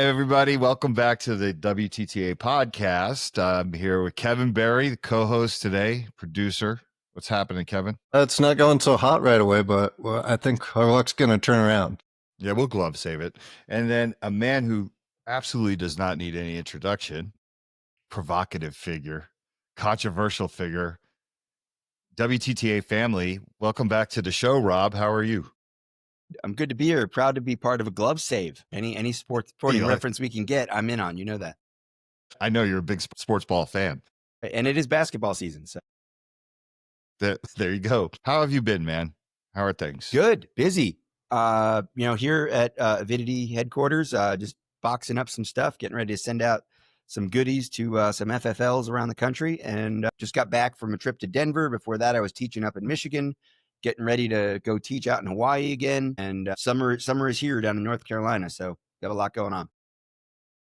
Hey everybody, welcome back to the WTTA podcast. I'm here with Kevin Berry, the co-host today, producer. What's happening, Kevin? It's not going so hot right away, but I think our luck's going to turn around. Yeah, we'll glove save it. And then a man who absolutely does not need any introduction, provocative figure, controversial figure, WTTA family. Welcome back to the show, Rob. How are you? I'm good to be here. Proud to be part of a glove save. Any sporting reference we can get, I'm in on. You know that. I know you're a big sports ball fan. And it is basketball season. So there you go. How have you been, man? How are things? good, busy. Here at Avidity headquarters, just boxing up some stuff, getting ready to send out some goodies to some FFLs around the country, and just got back from a trip to Denver. Before that, I was teaching up in Michigan, getting ready to go teach out in Hawaii again. And summer is here down in North Carolina, so got a lot going on.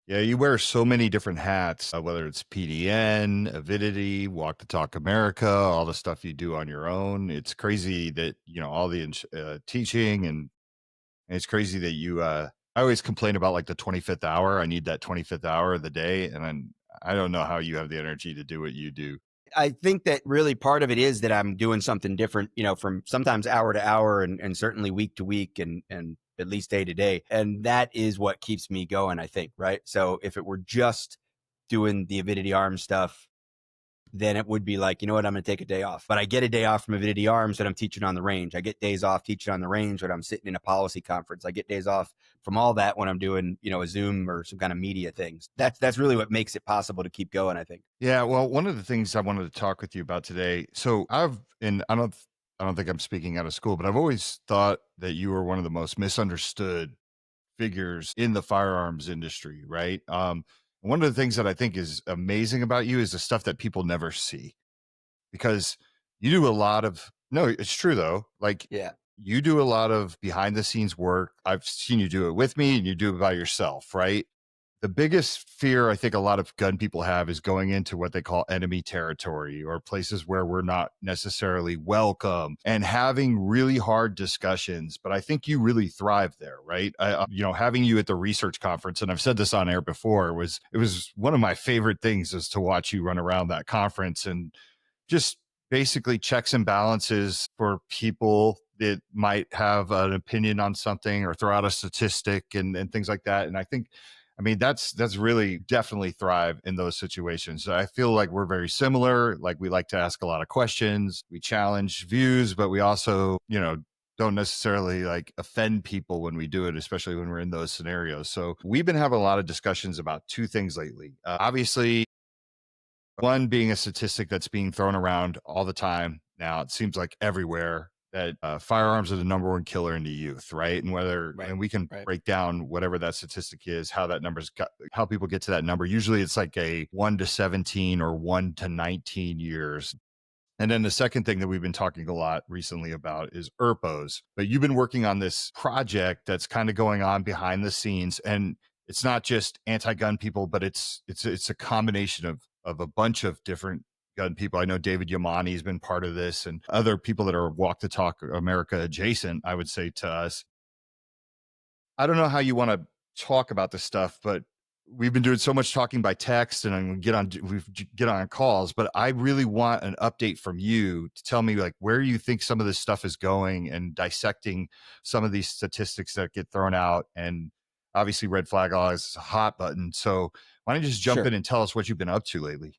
Yeah, you wear so many different hats, whether it's PDN, Avidity, Walk the Talk America, all the stuff you do on your own. It's crazy that, all the teaching and it's crazy that I always complain about like the 25th hour. I need that 25th hour of the day. And I don't know how you have the energy to do what you do. I think that really part of it is that I'm doing something different, from sometimes hour to hour and certainly week to week and at least day to day. And that is what keeps me going, I think, right? So if it were just doing the Avidity Arms stuff, then it would be like, you know what, I'm going to take a day off. But I get a day off from Avidity Arms when I'm teaching on the range. I get days off teaching on the range when I'm sitting in a policy conference. I get days off from all that when I'm doing, a Zoom or some kind of media things. That's really what makes it possible to keep going, I think. Yeah, well, one of the things I wanted to talk with you about today. So I don't think I'm speaking out of school, but I've always thought that you were one of the most misunderstood figures in the firearms industry, right? One of the things that I think is amazing about you is the stuff that people never see, because you do a lot of, no, it's true though. Like, yeah, you do a lot of behind the scenes work. I've seen you do it with me and you do it by yourself, right? The biggest fear I think a lot of gun people have is going into what they call enemy territory, or places where we're not necessarily welcome, and having really hard discussions. But I think you really thrive there, right? Having you at the research conference, and I've said this on air before, it was one of my favorite things is to watch you run around that conference and just basically checks and balances for people that might have an opinion on something or throw out a statistic and things like that. And that's really definitely thrive in those situations. I feel like we're very similar. Like, we like to ask a lot of questions. We challenge views, but we also, don't necessarily like offend people when we do it, especially when we're in those scenarios. So we've been having a lot of discussions about two things lately. Obviously, one being a statistic that's being thrown around all the time now. It seems like everywhere that firearms are the number one killer in the youth, right? And and we can break down whatever that statistic is, how that how people get to that number. Usually it's like a 1 to 17 or 1 to 19 years. And then the second thing that we've been talking a lot recently about is ERPOs. But you've been working on this project that's kind of going on behind the scenes, and it's not just anti-gun people, but it's a combination of a bunch of different gun people. I know David Yamani has been part of this, and other people that are Walk the Talk America adjacent, I would say, to us. I don't know how you want to talk about this stuff, but we've been doing so much talking by text and we get on calls, but I really want an update from you to tell me like where you think some of this stuff is going, and dissecting some of these statistics that get thrown out. And obviously red flag law is a hot button. So why don't you just jump in and tell us what you've been up to lately?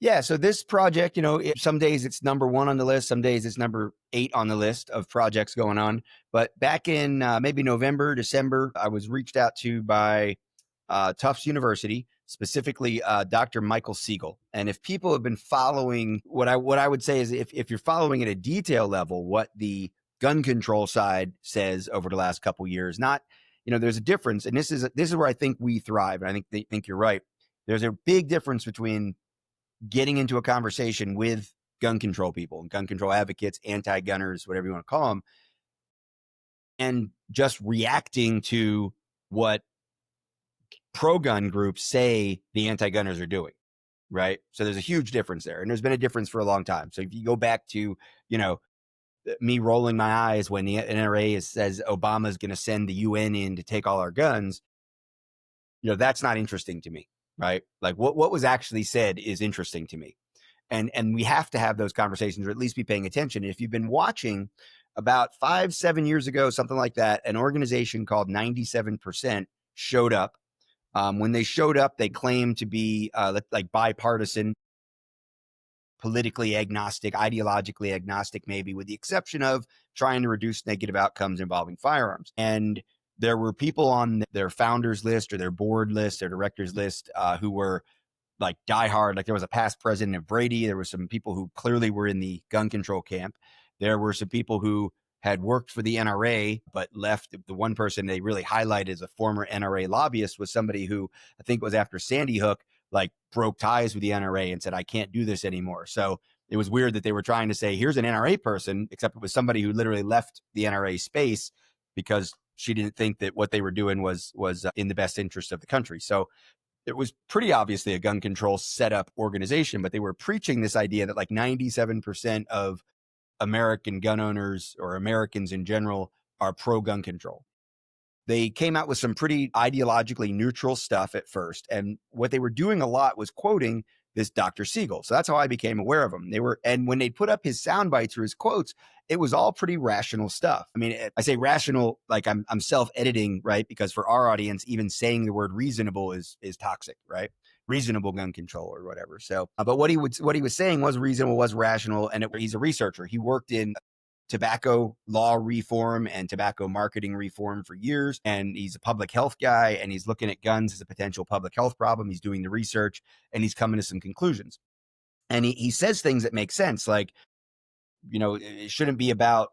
Yeah. So this project, some days it's number 1 on the list. Some days it's number 8 on the list of projects going on. But back in maybe November, December, I was reached out to by Tufts University, specifically Dr. Michael Siegel. And if people have been following, what I would say is if you're following at a detail level what the gun control side says over the last couple of years, not, there's a difference. And this is where I think we thrive. And I think you're right. There's a big difference between getting into a conversation with gun control people and gun control advocates, anti-gunners, whatever you want to call them, and just reacting to what pro-gun groups say the anti-gunners are doing, right? So there's a huge difference there. And there's been a difference for a long time. So if you go back to, me rolling my eyes when the NRA says Obama's going to send the UN in to take all our guns, that's not interesting to me, right? Like what was actually said is interesting to me. And we have to have those conversations, or at least be paying attention. If you've been watching, about 5-7 years ago, something like that, an organization called 97% showed up. When they showed up, they claimed to be like bipartisan, politically agnostic, ideologically agnostic, maybe, with the exception of trying to reduce negative outcomes involving firearms. And there were people on their founders list or their board list, their directors list, who were like diehard. Like there was a past president of Brady. There were some people who clearly were in the gun control camp. There were some people who had worked for the NRA, but left. The one person they really highlighted as a former NRA lobbyist was somebody who I think was after Sandy Hook, like broke ties with the NRA and said, I can't do this anymore. So it was weird that they were trying to say, here's an NRA person, except it was somebody who literally left the NRA space because she didn't think that what they were doing was in the best interest of the country. So it was pretty obviously a gun control setup organization, but they were preaching this idea that like 97% of American gun owners, or Americans in general, are pro gun control. They came out with some pretty ideologically neutral stuff at first. And what they were doing a lot was quoting this Dr. Siegel. So that's how I became aware of him. And when they put up his sound bites or his quotes, it was all pretty rational stuff. I mean, I say rational, like I'm self-editing, right? Because for our audience, even saying the word reasonable is toxic, right? Reasonable gun control or whatever. So, but what he was saying was reasonable, was rational. And he's a researcher. He worked in tobacco law reform and tobacco marketing reform for years. And he's a public health guy, and he's looking at guns as a potential public health problem. He's doing the research, and he's coming to some conclusions. And he says things that make sense. Like, it shouldn't be about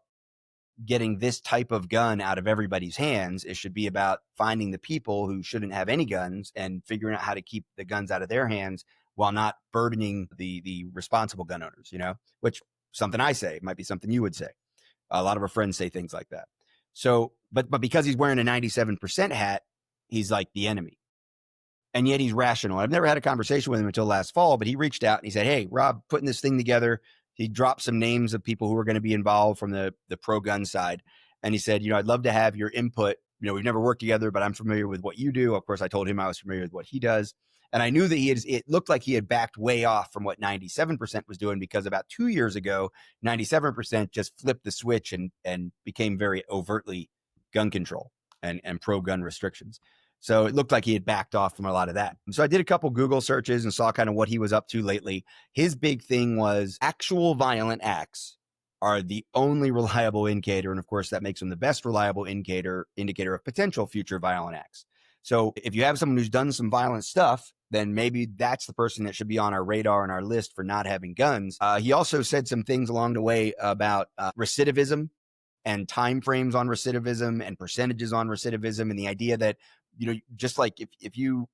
getting this type of gun out of everybody's hands. It should be about finding the people who shouldn't have any guns and figuring out how to keep the guns out of their hands while not burdening the responsible gun owners, which something I say, might be something you would say. A lot of our friends say things like that. So, but because he's wearing a 97% hat, he's like the enemy. And yet he's rational. I've never had a conversation with him until last fall, but he reached out and he said, hey, Rob, putting this thing together. He dropped some names of people who are going to be involved from the pro-gun side. And he said, I'd love to have your input. We've never worked together, but I'm familiar with what you do. Of course, I told him I was familiar with what he does. And I knew that it looked like he had backed way off from what 97% was doing, because about 2 years ago, 97% just flipped the switch and became very overtly gun control and pro-gun restrictions. So it looked like he had backed off from a lot of that. And so I did a couple Google searches and saw kind of what he was up to lately. His big thing was actual violent acts are the only reliable indicator. And of course, that makes them the best reliable indicator of potential future violent acts. So if you have someone who's done some violent stuff, then maybe that's the person that should be on our radar and our list for not having guns. He also said some things along the way about recidivism and timeframes on recidivism and percentages on recidivism, and the idea that, just like if you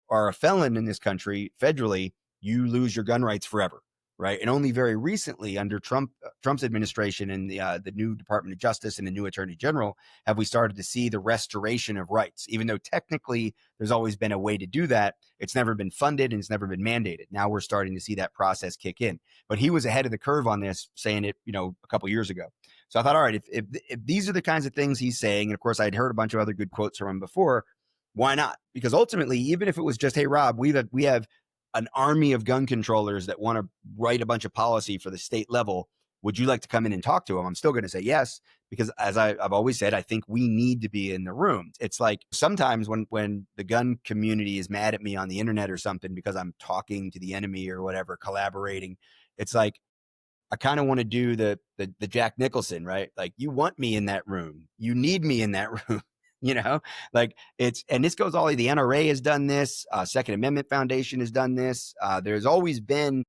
are a felon in this country federally, you lose your gun rights forever, right? And only very recently, under Trump's administration and the new Department of Justice and the new Attorney General, have we started to see the restoration of rights. Even though technically there's always been a way to do that, it's never been funded and it's never been mandated. Now we're starting to see that process kick in. But he was ahead of the curve on this, saying it, a couple years ago. So I thought, all right, if these are the kinds of things he's saying, and of course I'd heard a bunch of other good quotes from him before, why not? Because ultimately, even if it was just, hey, Rob, we have an army of gun controllers that want to write a bunch of policy for the state level, would you like to come in and talk to them? I'm still going to say yes, because as I've always said, I think we need to be in the room. It's like sometimes when the gun community is mad at me on the internet or something because I'm talking to the enemy or whatever, collaborating, it's like, I kind of want to do the Jack Nicholson, right? Like, you want me in that room. You need me in that room. Like and this goes all the NRA has done this. Second Amendment Foundation has done this. There's always been,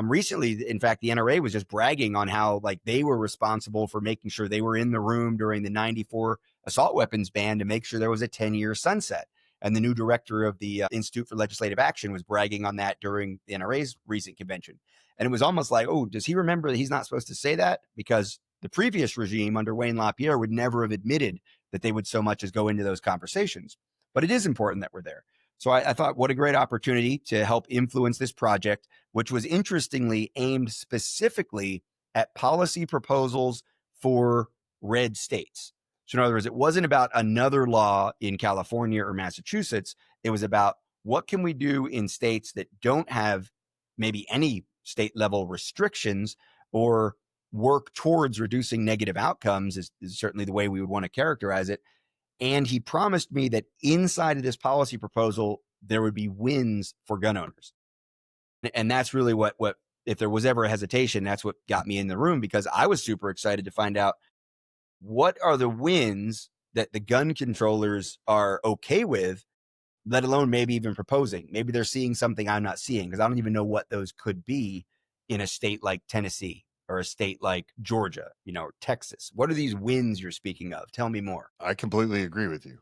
recently, in fact, the NRA was just bragging on how like they were responsible for making sure they were in the room during the 94 assault weapons ban to make sure there was a 10-year sunset. And the new director of the Institute for Legislative Action was bragging on that during the NRA's recent convention. And it was almost like, oh, does he remember that he's not supposed to say that? Because the previous regime under Wayne LaPierre would never have admitted that they would so much as go into those conversations. But it is important that we're there. So I thought, what a great opportunity to help influence this project, which was interestingly aimed specifically at policy proposals for red states. So in other words, it wasn't about another law in California or Massachusetts. It was about what can we do in states that don't have maybe any state level restrictions or work towards reducing negative outcomes is certainly the way we would want to characterize it. And he promised me that inside of this policy proposal, there would be wins for gun owners. And that's really what if there was ever a hesitation, that's what got me in the room, because I was super excited to find out what are the wins that the gun controllers are okay with, let alone maybe even proposing. Maybe they're seeing something I'm not seeing, because I don't even know what those could be in a state like Tennessee or a state like Georgia, or Texas. What are these wins you're speaking of? Tell me more. I completely agree with you.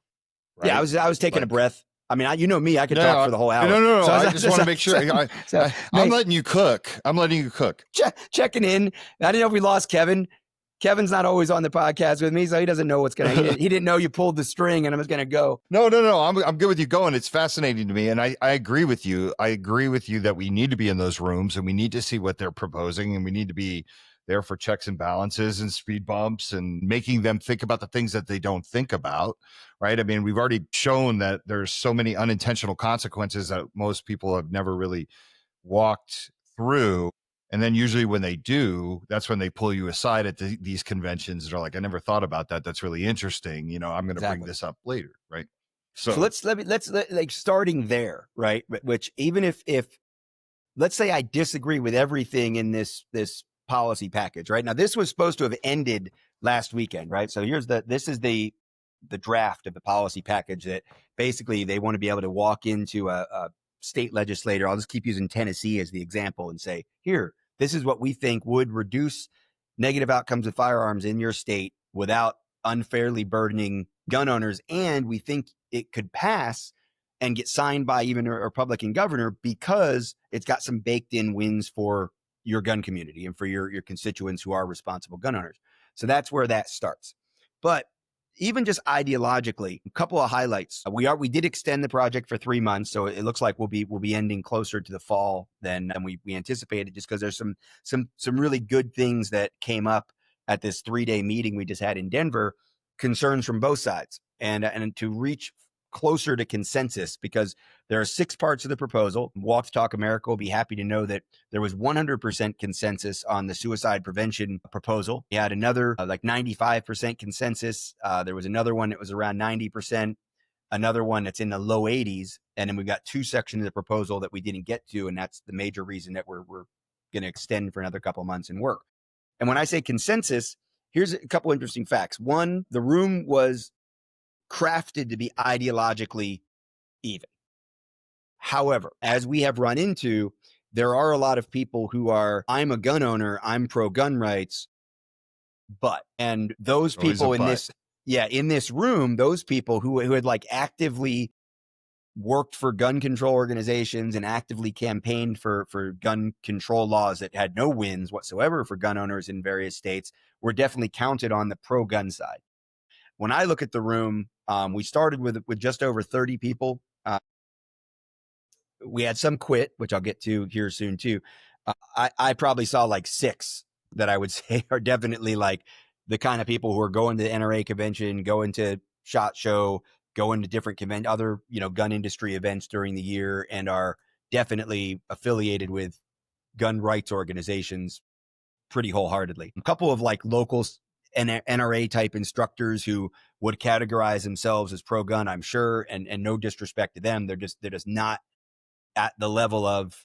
Right? Yeah, I was taking a breath. I mean, you know me, I could No, talk for the whole hour. No. So I just want to make sure. I'm letting you cook. Checking in. I didn't know if we lost Kevin. Kevin's not always on the podcast with me, so he doesn't know what's going to. He didn't know you pulled the string and I was going to go. No. I'm good with you going. It's fascinating to me, and I agree with you. I agree with you that we need to be in those rooms and we need to see what they're proposing, and we need to be there for checks and balances and speed bumps and making them think about the things that they don't think about, right? I mean, we've already shown that there's so many unintentional consequences that most people have never really walked through. And then usually when they do, that's when they pull you aside at these conventions. They're like, I never thought about that. That's really interesting. I'm going to bring this up later, right? So let's like starting there, right? Which even if let's say I disagree with everything in this policy package, right? Now, this was supposed to have ended last weekend, right? So this is the draft of the policy package that basically they want to be able to walk into a state legislator. I'll just keep using Tennessee as the example and say, here, this is what we think would reduce negative outcomes of firearms in your state without unfairly burdening gun owners. And we think it could pass and get signed by even a Republican governor because it's got some baked in wins for your gun community and for your constituents who are responsible gun owners. So that's where that starts. But even just ideologically, a couple of highlights. We did extend the project for 3 months, so it looks like we'll be ending closer to the fall than we anticipated, just because there's some really good things that came up at this 3-day meeting we just had in Denver, concerns from both sides, and to reach closer to consensus, because there are 6 parts of the proposal. Walk the Talk America will be happy to know that there was 100% consensus on the suicide prevention proposal. We had another like 95% consensus. There was another one that was around 90%, another one that's in the low 80s. And then we've got 2 sections of the proposal that we didn't get to. And that's the major reason that we're going to extend for another couple of months and work. And when I say consensus, here's a couple interesting facts. One, the room was crafted to be ideologically even. However, as we have run into, there are a lot of people who are, I'm a gun owner, I'm pro gun rights, and those people in this room, those people who had like actively worked for gun control organizations and actively campaigned for gun control laws that had no wins whatsoever for gun owners in various states, were definitely counted on the pro gun side. When I look at the room, we started with just over 30 people. We had some quit, which I'll get to here soon too. I probably saw like 6 that I would say are definitely like the kind of people who are going to the NRA convention, going to SHOT Show, going to different other gun industry events during the year, and are definitely affiliated with gun rights organizations pretty wholeheartedly. A couple of like local NRA type instructors who would categorize themselves as pro gun, I'm sure, and no disrespect to them, they're just not at the level of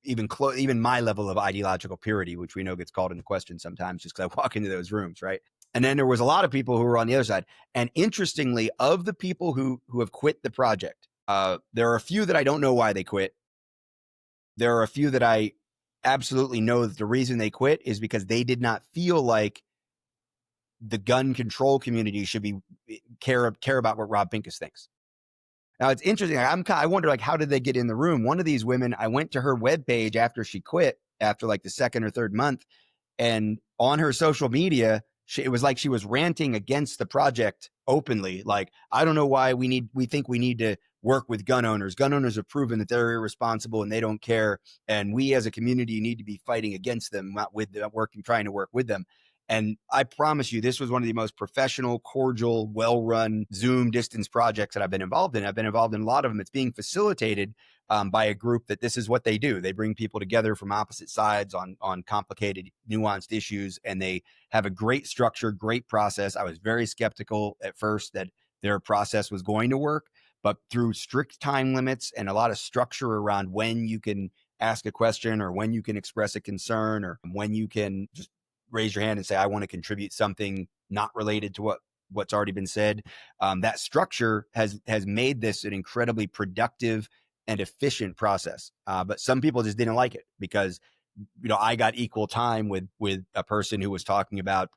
even my level of ideological purity, which we know gets called into question sometimes just because I walk into those rooms, right? And then there was a lot of people who were on the other side. And interestingly, of the people who have quit the project, there are a few that I don't know why they quit. There are a few that I absolutely know that the reason they quit is because they did not feel like the gun control community should be care about what Rob Pincus thinks. Now it's interesting. I wonder, like, how did they get in the room? One of these women, I went to her webpage after she quit, after like the 2nd or 3rd month, and on her social media, it was like she was ranting against the project openly. Like, I don't know why we think we need to work with gun owners. Gun owners have proven that they're irresponsible and they don't care, and we as a community need to be fighting against them, not with them, trying to work with them. And I promise you, this was one of the most professional, cordial, well-run Zoom distance projects that I've been involved in. I've been involved in a lot of them. It's being facilitated by a group that this is what they do. They bring people together from opposite sides on complicated, nuanced issues, and they have a great structure, great process. I was very skeptical at first that their process was going to work, but through strict time limits and a lot of structure around when you can ask a question or when you can express a concern or when you can just raise your hand and say, I want to contribute something not related to what's already been said. That structure has made this an incredibly productive and efficient process. But some people just didn't like it because, I got equal time with a person who was talking about,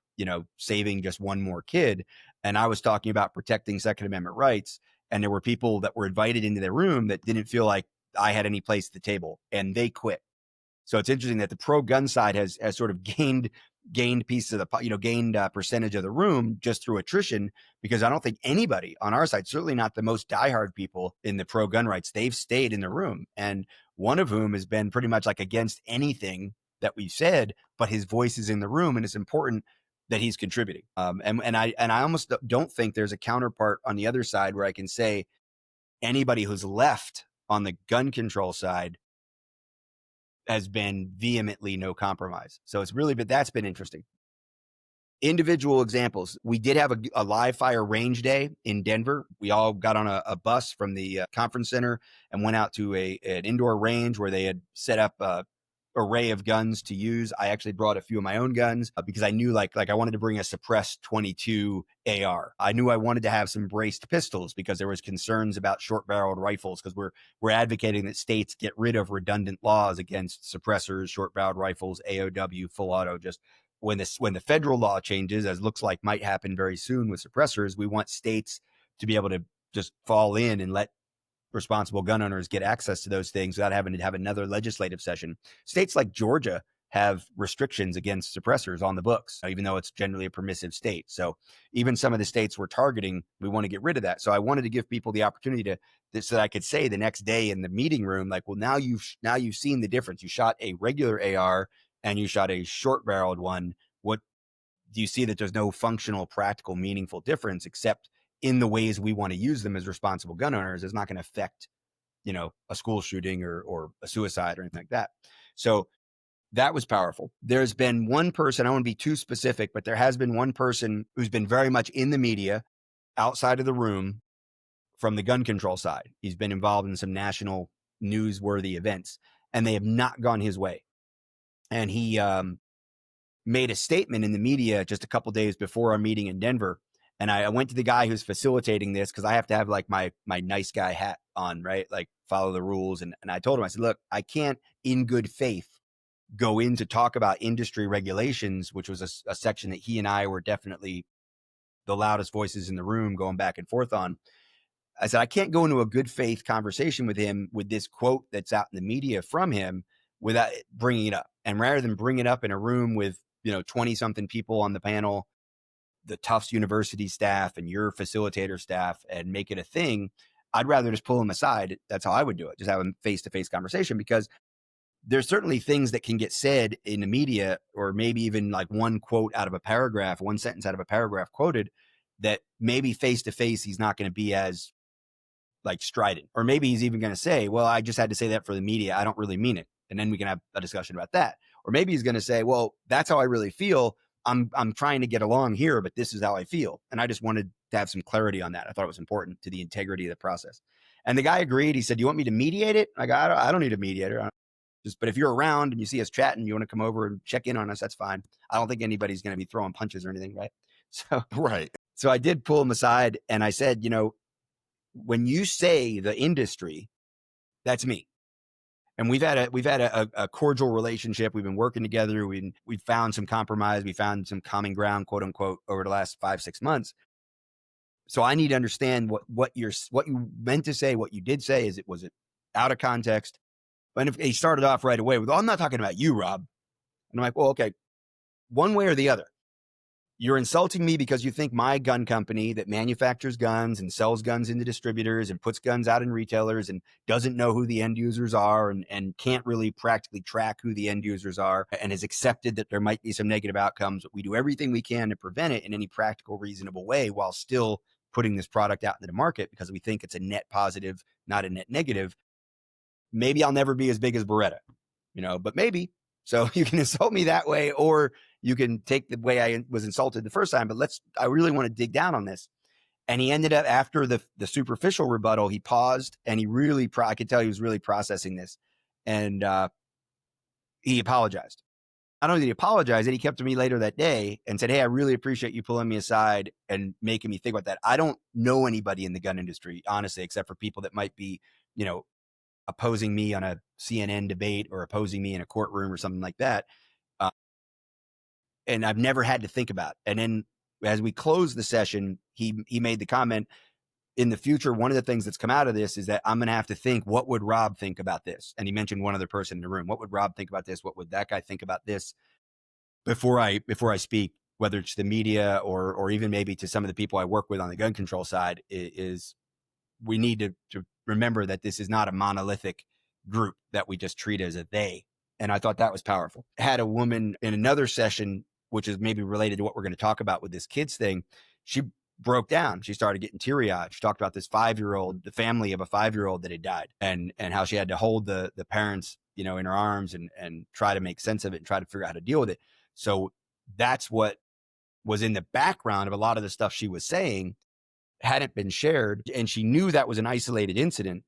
saving just one more kid. And I was talking about protecting Second Amendment rights. And there were people that were invited into their room that didn't feel like I had any place at the table, and they quit. So it's interesting that the pro-gun side has sort of gained pieces of the, gained percentage of the room just through attrition, because I don't think anybody on our side, certainly not the most diehard people in the pro-gun rights, they've stayed in the room. And one of whom has been pretty much like against anything that we've said, but his voice is in the room, and it's important that he's contributing. And I almost don't think there's a counterpart on the other side where I can say anybody who's left on the gun control side has been vehemently no compromise. So it's really, but that's been interesting. Individual examples. We did have a live fire range day in Denver. We all got on a bus from the conference center and went out to an indoor range where they had set up a array of guns to use. I actually brought a few of my own guns because I knew like I wanted to bring a suppressed 22 AR. I knew I wanted to have some braced pistols because there was concerns about short-barreled rifles, because we're advocating that states get rid of redundant laws against suppressors, short-barreled rifles, AOW, full auto. Just when the federal law changes, as looks like might happen very soon with suppressors, we want states to be able to just fall in and let responsible gun owners get access to those things without having to have another legislative session. States like Georgia have restrictions against suppressors on the books, even though it's generally a permissive state. So even some of the states we're targeting, we want to get rid of that. So I wanted to give people the opportunity so that I could say the next day in the meeting room, like, well, now you've seen the difference. You shot a regular AR and you shot a short-barreled one. What do you see that there's no functional, practical, meaningful difference, except in the ways we want to use them as responsible gun owners is not going to affect, a school shooting or a suicide or anything like that. So that was powerful. There's been one person, I don't want to be too specific, but there has been one person who's been very much in the media outside of the room from the gun control side. He's been involved in some national newsworthy events, and they have not gone his way. And he made a statement in the media just a couple days before our meeting in Denver. And I went to the guy who's facilitating this because I have to have like my nice guy hat on, right? Like follow the rules. And I told him, I said, look, I can't in good faith go in to talk about industry regulations, which was a section that he and I were definitely the loudest voices in the room going back and forth on. I said, I can't go into a good faith conversation with him with this quote that's out in the media from him without bringing it up. And rather than bring it up in a room with, 20 something people on the panel, the Tufts University staff and your facilitator staff, and make it a thing, I'd rather just pull them aside. That's how I would do it. Just have a face-to-face conversation, because there's certainly things that can get said in the media, or maybe even like one quote out of a paragraph, one sentence out of a paragraph quoted, that maybe face-to-face he's not going to be as like strident, or maybe he's even going to say, well, I just had to say that for the media, I don't really mean it. And then we can have a discussion about that. Or maybe he's going to say, well, that's how I really feel. I'm trying to get along here, but this is how I feel. And I just wanted to have some clarity on that. I thought it was important to the integrity of the process. And the guy agreed. He said, do you want me to mediate it? I go, I don't need a mediator. But if you're around and you see us chatting, you want to come over and check in on us, that's fine. I don't think anybody's going to be throwing punches or anything, right? So, Right. So I did pull him aside and I said, when you say the industry, that's me. And we've had a cordial relationship. We've been working together. We've found some compromise. We found some common ground, quote unquote, over the last 5-6 months. So I need to understand what you meant to say, what you did say. Was it out of context? And if he started off right away with, "Oh, I'm not talking about you, Rob," and I'm like, "Well, okay, one way or the other." you're insulting me because you think my gun company that manufactures guns and sells guns into distributors and puts guns out in retailers and doesn't know who the end users are and can't really practically track who the end users are and has accepted that there might be some negative outcomes. But we do everything we can to prevent it in any practical, reasonable way while still putting this product out into the market because we think it's a net positive, not a net negative. Maybe I'll never be as big as Beretta, but maybe. So you can insult me that way, or you can take the way I was insulted the first time. But I really want to dig down on this. And he ended up, after the superficial rebuttal, he paused and he really, I could tell he was really processing this. And he apologized. Not only did he apologize, and he kept to me later that day and said, hey, I really appreciate you pulling me aside and making me think about that. I don't know anybody in the gun industry, honestly, except for people that might be, opposing me on a CNN debate or opposing me in a courtroom or something like that. And I've never had to think about it. And then as we closed the session, he made the comment, in the future, one of the things that's come out of this is that I'm going to have to think, what would Rob think about this? And he mentioned one other person in the room. What would Rob think about this? What would that guy think about this? Before I speak, whether it's the media or even maybe to some of the people I work with on the gun control side, is we need to remember that this is not a monolithic group that we just treat as a they. And I thought that was powerful. Had a woman in another session, which is maybe related to what we're going to talk about with this kids thing. She broke down. She started getting teary-eyed. She talked about this 5-year-old, the family of a 5-year-old that had died, and how she had to hold the parents, in her arms and try to make sense of it and try to figure out how to deal with it. So that's what was in the background of a lot of the stuff she was saying hadn't been shared. And she knew that was an isolated incident,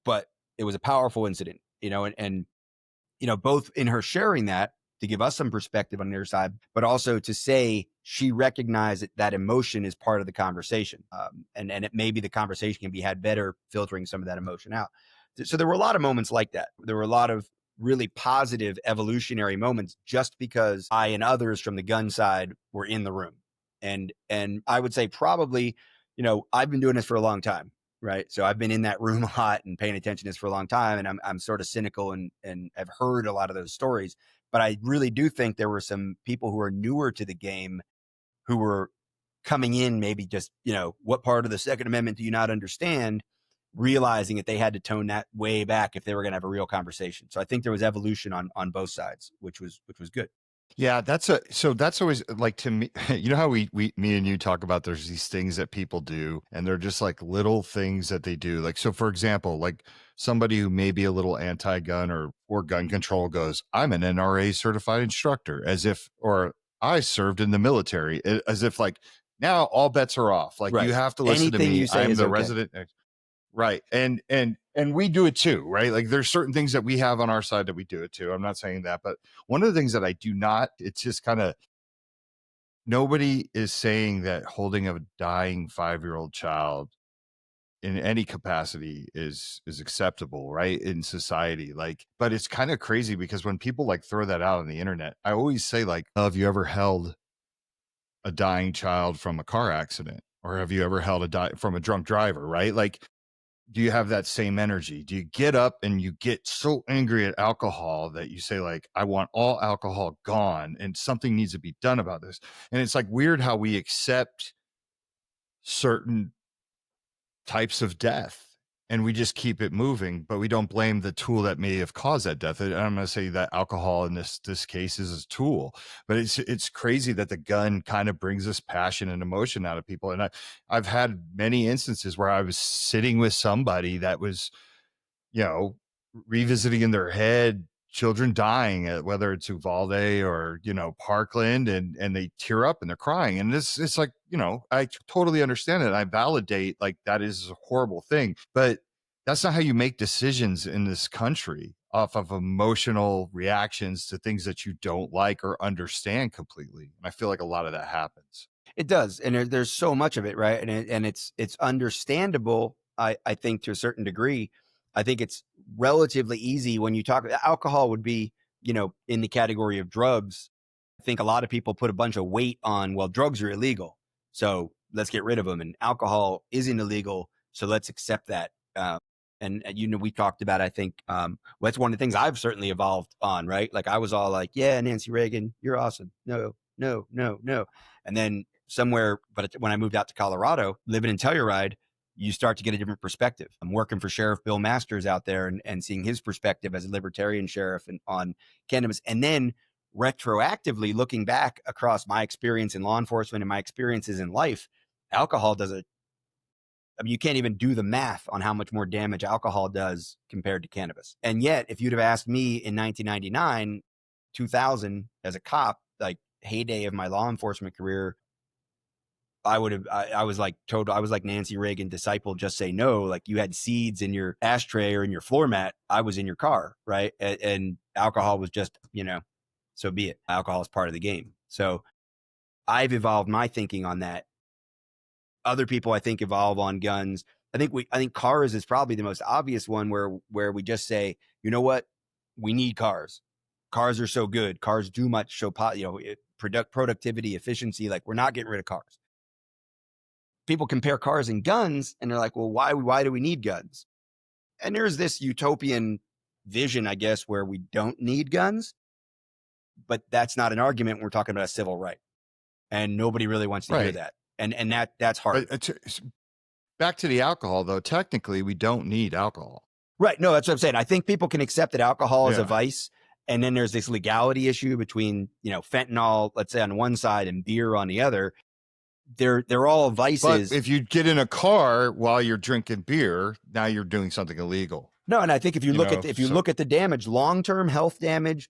but it was a powerful incident, and both in her sharing that to give us some perspective on their side, but also to say she recognized that emotion is part of the conversation. And it maybe the conversation can be had better filtering some of that emotion out. So there were a lot of moments like that. There were a lot of really positive evolutionary moments just because I and others from the gun side were in the room. And I would say probably, I've been doing this for a long time, right? So I've been in that room a lot and paying attention to this for a long time. And I'm sort of cynical and have heard a lot of those stories. But I really do think there were some people who are newer to the game who were coming in, maybe just, what part of the Second Amendment do you not understand? Realizing that they had to tone that way back if they were going to have a real conversation. So I think there was evolution on both sides, which was good. Yeah, that's always like, to me, how me and you talk about, there's these things that people do and they're just like little things that they do. Like, so for example, like somebody who may be a little anti-gun or gun control goes, I'm an NRA certified instructor, or I served in the military, as if like now all bets are off. Like, right. You have to listen Anything to me. You say I'm the okay. resident. Right. And we do it too, right? Like there's certain things that we have on our side that we do it too. I'm not saying that, but one of the things that I do not, it's just kind of, nobody is saying that holding a dying 5-year-old child in any capacity is acceptable, right? In society. Like, but it's kind of crazy because when people like throw that out on the internet, I always say like, oh, have you ever held a dying child from a car accident? Or have you ever held from a drunk driver, right? Like, do you have that same energy? Do you get up and you get so angry at alcohol that you say like, I want all alcohol gone and something needs to be done about this? And it's like weird how we accept certain types of death and we just keep it moving, but we don't blame the tool that may have caused that death. I'm going to say that alcohol in this case is a tool, but it's crazy that the gun kind of brings this passion and emotion out of people. And I've had many instances where I was sitting with somebody that was, revisiting in their head children dying, whether it's Uvalde or, Parkland, and they tear up and they're crying. And it's like, I totally understand it. I validate like that is a horrible thing, but that's not how you make decisions in this country, off of emotional reactions to things that you don't like or understand completely. And I feel like a lot of that happens. It does. And there's so much of it, right? And it's understandable, I think, to a certain degree. I think it's relatively easy when you talk. Alcohol would be, in the category of drugs. I think a lot of people put a bunch of weight on, well, drugs are illegal, so let's get rid of them. And alcohol isn't illegal, so let's accept that. And we talked about, I think, that's one of the things I've certainly evolved on, right? Like I was all like, yeah, Nancy Reagan, you're awesome. No, no, no, no. And then somewhere, but when I moved out to Colorado, living in Telluride, you start to get a different perspective. I'm working for Sheriff Bill Masters out there and seeing his perspective as a libertarian sheriff and on cannabis. And then retroactively looking back across my experience in law enforcement and my experiences in life, alcohol does you can't even do the math on how much more damage alcohol does compared to cannabis. And yet, if you'd have asked me in 1999, 2000 as a cop, like heyday of my law enforcement career, I was like Nancy Reagan disciple, just say no. Like you had seeds in your ashtray or in your floor mat. I was in your car, right? And alcohol was just, so be it. Alcohol is part of the game. So I've evolved my thinking on that. Other people, I think, evolve on guns. I think cars is probably the most obvious one where we just say, you know what? We need cars. Cars are so good. Cars do much show, productivity, efficiency. Like we're not getting rid of cars. People compare cars and guns and they're like, well, why do we need guns? And there's this utopian vision, I guess, where we don't need guns, but that's not an argument when we're talking about a civil right. And nobody really wants to hear that. And that's hard. Back to the alcohol though, technically we don't need alcohol. Right. No, that's what I'm saying. I think people can accept that alcohol is a vice. And then there's this legality issue between, fentanyl, let's say on one side and beer on the other. They're all vices. But if you get in a car while you're drinking beer, now you're doing something illegal. No, and I think if you look at the damage, long-term health damage,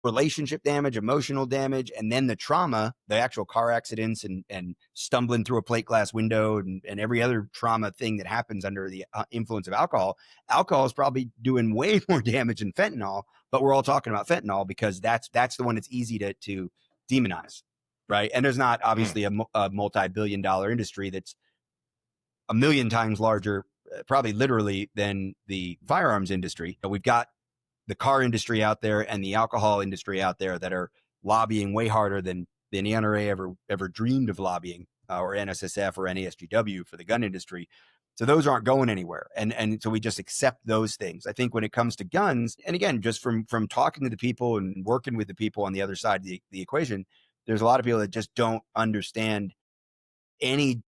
relationship damage, emotional damage, and then the trauma, the actual car accidents and stumbling through a plate glass window and every other trauma thing that happens under the influence of alcohol is probably doing way more damage than fentanyl, but we're all talking about fentanyl because that's the one that's easy to demonize. Right. And there's not obviously a multi-billion-dollar industry that's a million times larger, probably literally, than the firearms industry. But we've got the car industry out there and the alcohol industry out there that are lobbying way harder than the NRA ever dreamed of lobbying, or NSSF or NASGW for the gun industry. So those aren't going anywhere. And so we just accept those things. I think when it comes to guns, and again, just from talking to the people and working with the people on the other side of the equation, there's a lot of people that just don't understand they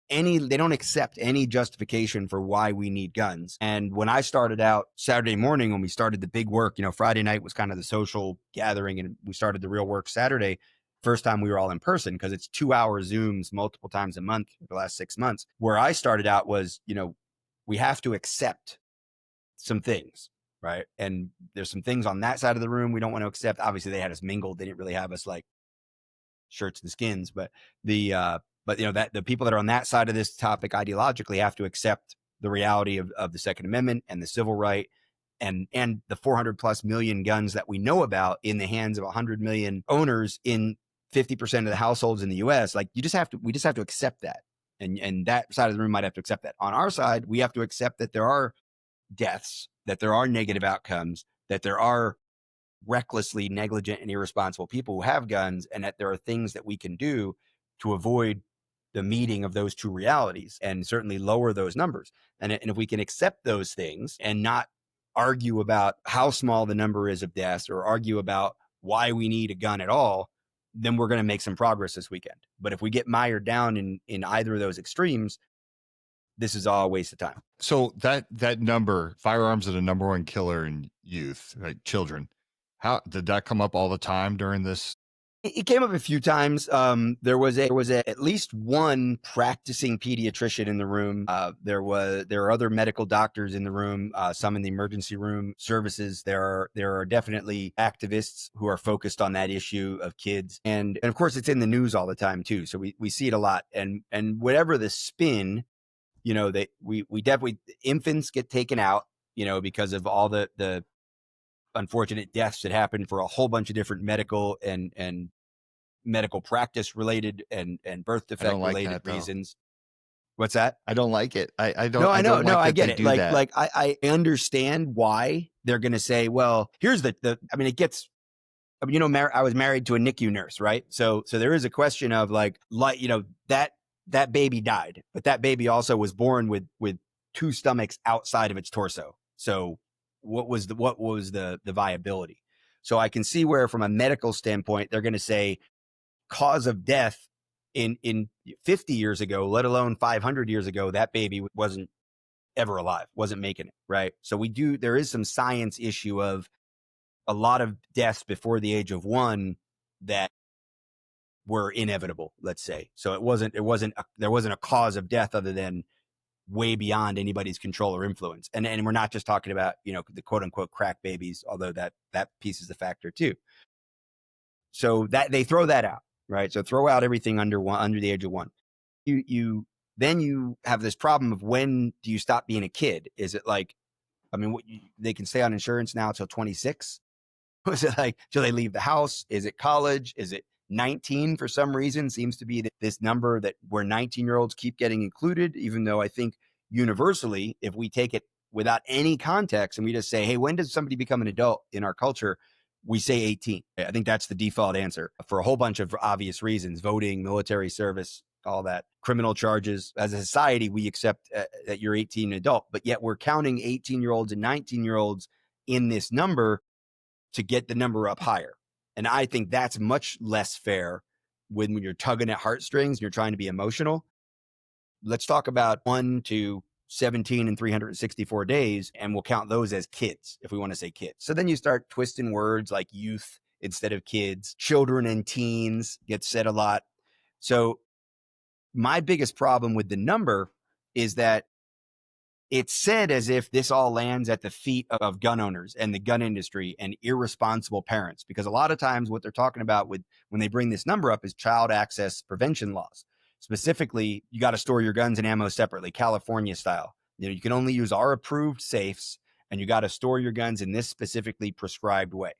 don't accept any justification for why we need guns. And when I started out Saturday morning, when we started the big work, Friday night was kind of the social gathering and we started the real work Saturday. First time we were all in person because it's 2-hour Zooms multiple times a month for the last 6 months. Where I started out was, we have to accept some things, right? And there's some things on that side of the room we don't want to accept. Obviously they had us mingled. They didn't really have us like shirts and skins, but that the people that are on that side of this topic ideologically have to accept the reality of the Second Amendment and the civil right and the 400 plus million guns that we know about in the hands of 100 million owners in 50% of the households in the US. Like we just have to accept that. And that side of the room might have to accept that. On our side, we have to accept that there are deaths, that there are negative outcomes, that there are recklessly negligent and irresponsible people who have guns, and that there are things that we can do to avoid the meeting of those two realities and certainly lower those numbers. And if we can accept those things and not argue about how small the number is of deaths or argue about why we need a gun at all, then we're going to make some progress this weekend. But if we get mired down in either of those extremes, this is all a waste of time. So that number, firearms are the number one killer in youth, right? Children. How did that come up all the time during this? It came up a few times. There was at least one practicing pediatrician in the room. There are other medical doctors in the room. Some in the emergency room services. There are definitely activists who are focused on that issue of kids, and of course it's in the news all the time too. So we see it a lot. And whatever the spin, we definitely, infants get taken out, because of all the unfortunate deaths that happen for a whole bunch of different medical and medical practice related and birth defect related reasons. What's that? I don't like it. I I get it. I understand why they're going to say, well, here's I was married to a NICU nurse, right? So there is a question of that baby died, but that baby also was born with two stomachs outside of its torso. So what was the viability? So I can see where from a medical standpoint, they're going to say, cause of death in 50 years ago, let alone 500 years ago, that baby wasn't ever alive, wasn't making it, right? So there is some science issue of a lot of deaths before the age of 1 that were inevitable, let's say. So there wasn't a cause of death other than way beyond anybody's control or influence. And we're not just talking about, the quote unquote crack babies, although that piece is a factor too. So that they throw that out, right? So throw out everything under the age of 1. Then you have this problem of, when do you stop being a kid? Is it like, they can stay on insurance now till 26? Was it like, till they leave the house? Is it college? Is it 19 for some reason? Seems to be this number where 19-year-olds keep getting included, even though I think universally, if we take it without any context and we just say, hey, when does somebody become an adult in our culture? We say 18. I think that's the default answer for a whole bunch of obvious reasons: voting, military service, all that, criminal charges. As a society, we accept that you're 18 adult, but yet we're counting 18-year-olds and 19-year-olds in this number to get the number up higher. And I think that's much less fair when you're tugging at heartstrings and you're trying to be emotional. Let's talk about 1 to 17 and 364 days, and we'll count those as kids if we want to say kids. So then you start twisting words like youth instead of kids. Children and teens gets said a lot. So my biggest problem with the number is that it's said as if this all lands at the feet of gun owners and the gun industry and irresponsible parents, because a lot of times what they're talking about when they bring this number up is child access prevention laws. Specifically, you got to store your guns and ammo separately, California style. You can only use our approved safes, and you got to store your guns in this specifically prescribed way,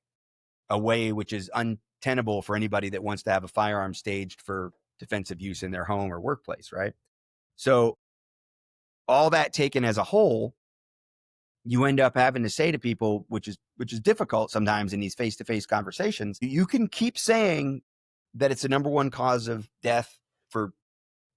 a way which is untenable for anybody that wants to have a firearm staged for defensive use in their home or workplace, right? So all that taken as a whole, you end up having to say to people, which is difficult sometimes in these face-to-face conversations, you can keep saying that it's the number one cause of death for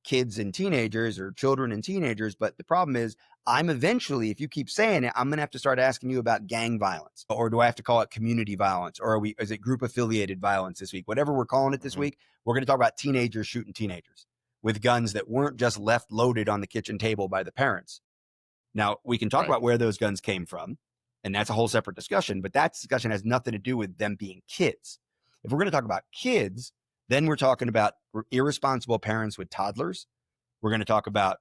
kids and teenagers, or children and teenagers. But the problem is, if you keep saying it, I'm going to have to start asking you about gang violence, or do I have to call it community violence? Or is it group affiliated violence this week? Whatever we're calling it this week, we're going to talk about teenagers shooting teenagers with guns that weren't just left loaded on the kitchen table by the parents. Now, we can talk about where those guns came from, and that's a whole separate discussion, but that discussion has nothing to do with them being kids. If we're going to talk about kids, then we're talking about irresponsible parents with toddlers. We're going to talk about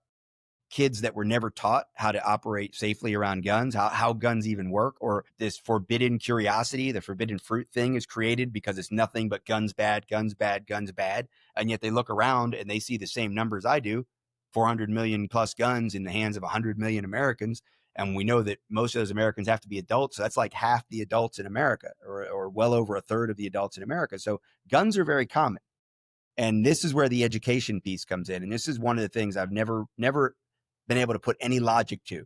kids that were never taught how to operate safely around guns, how guns even work, or this forbidden curiosity, the forbidden fruit thing is created because it's nothing but guns bad, guns bad, guns bad. And yet they look around and they see the same numbers I do, 400 million plus guns in the hands of 100 million Americans. And we know that most of those Americans have to be adults. So that's like half the adults in America, or well over a third of the adults in America. So guns are very common. And this is where the education piece comes in. And this is one of the things I've never been able to put any logic to.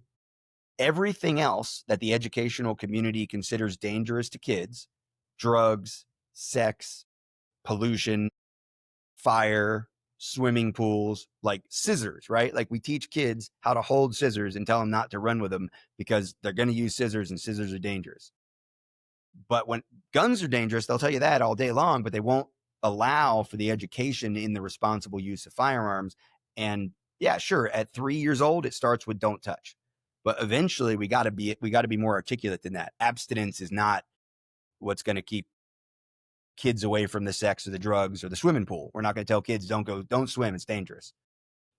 Everything else that the educational community considers dangerous to kids, drugs, sex, pollution, fire, swimming pools, like scissors, right? Like we teach kids how to hold scissors and tell them not to run with them because they're going to use scissors and scissors are dangerous. But when guns are dangerous, they'll tell you that all day long, but they won't allow for the education in the responsible use of firearms. And yeah, sure, at 3 years old, it starts with don't touch. But eventually we got to be more articulate than that. Abstinence is not what's going to keep kids away from the sex or the drugs or the swimming pool. We're not going to tell kids don't swim, it's dangerous.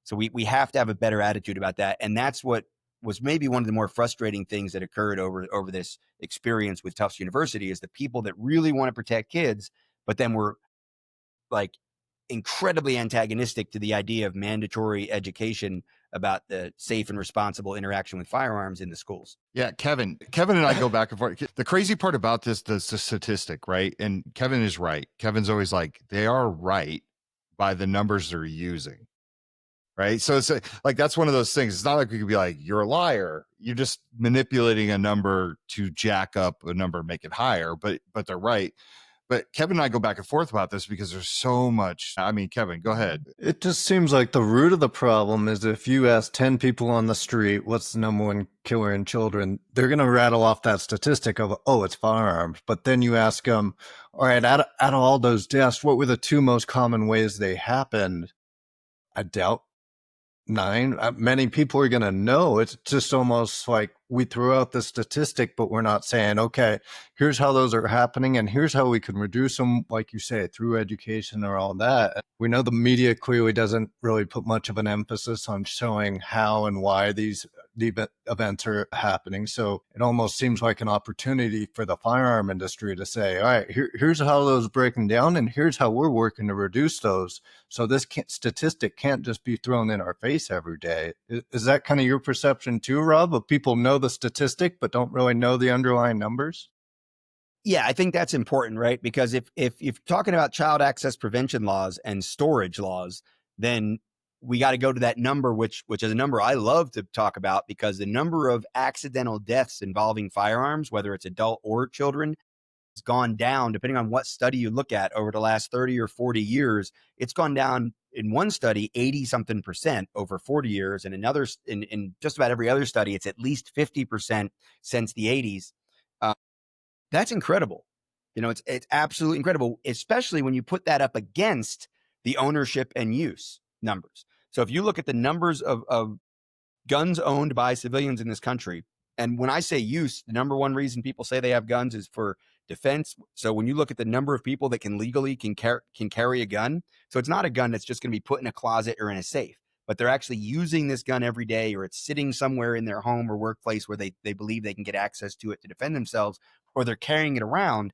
So we have to have a better attitude about that. And that's what was maybe one of the more frustrating things that occurred over this experience with Tufts University, is the people that really want to protect kids, but then were like incredibly antagonistic to the idea of mandatory education about the safe and responsible interaction with firearms in the schools. Yeah, Kevin and I go back and forth. The crazy part about this, the statistic, right? And Kevin is right. Kevin's always like, they are right by the numbers they're using, right? So it's like, that's one of those things. It's not like we could be like, you're a liar. You're just manipulating a number to jack up a number, make it higher, but they're right. But Kevin and I go back and forth about this because there's so much. I mean, Kevin, go ahead. It just seems like the root of the problem is if you ask 10 people on the street, what's the number one killer in children, they're going to rattle off that statistic of, oh, it's firearms. But then you ask them, all right, out of all those deaths, what were the two most common ways they happened? I doubt 9. Many people are going to know. It's just almost like we throw out the statistic, but we're not saying, okay, here's how those are happening and here's how we can reduce them, like you say, through education or all that. We know the media clearly doesn't really put much of an emphasis on showing how and why these events are happening. So it almost seems like an opportunity for the firearm industry to say, all right, here's how those are breaking down and here's how we're working to reduce those. So this statistic can't just be thrown in our face every day. Is that kind of your perception too, Rob, of people know the statistic but don't really know the underlying numbers? Yeah, I think that's important, right? Because if you're talking about child access prevention laws and storage laws, then we got to go to that number, which is a number I love to talk about, because the number of accidental deaths involving firearms, whether it's adult or children, has gone down, depending on what study you look at over the last 30 or 40 years. It's gone down in one study, 80 something percent over 40 years. And another, in just about every other study, it's at least 50% since the 80s. That's incredible. You know, it's absolutely incredible, especially when you put that up against the ownership and use numbers. So if you look at the numbers of guns owned by civilians in this country, and when I say use, the number one reason people say they have guns is for defense. So when you look at the number of people that can legally can carry a gun, so it's not a gun that's just going to be put in a closet or in a safe, but they're actually using this gun every day, or it's sitting somewhere in their home or workplace where they believe they can get access to it to defend themselves, or they're carrying it around.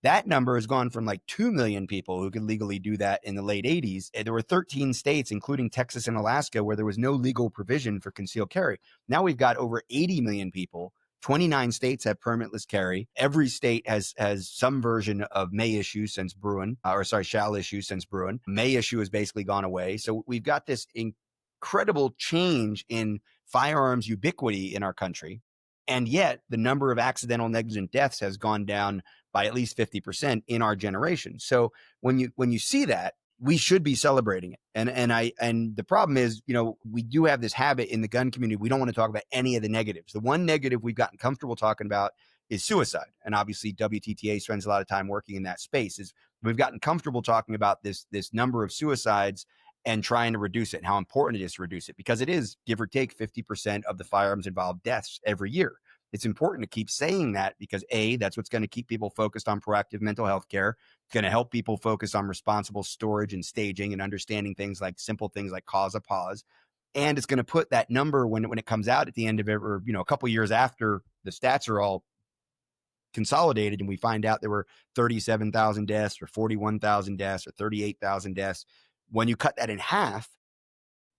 That number has gone from like 2 million people who could legally do that in the late 80s. There were 13 states, including Texas and Alaska, where there was no legal provision for concealed carry. Now we've got over 80 million people. 29 states have permitless carry. Every state has some version of may issue since Bruin, shall issue since Bruin. May issue has basically gone away. So we've got this incredible change in firearms ubiquity in our country. And yet the number of accidental negligent deaths has gone down by at least 50% in our generation. So when you see that, we should be celebrating it. And the problem is, you know, we do have this habit in the gun community. We don't want to talk about any of the negatives. The one negative we've gotten comfortable talking about is suicide. And obviously WTTA spends a lot of time working in that space. Is we've gotten comfortable talking about this number of suicides and trying to reduce it and how important it is to reduce it, because it is, give or take, 50% of the firearms involved deaths every year. It's important to keep saying that because A, that's what's going to keep people focused on proactive mental health care. It's going to help people focus on responsible storage and staging and understanding things like simple things like cause a pause. And it's going to put that number when it comes out at the end of it, or, you know, a couple years after the stats are all consolidated and we find out there were 37,000 deaths or 41,000 deaths or 38,000 deaths. When you cut that in half,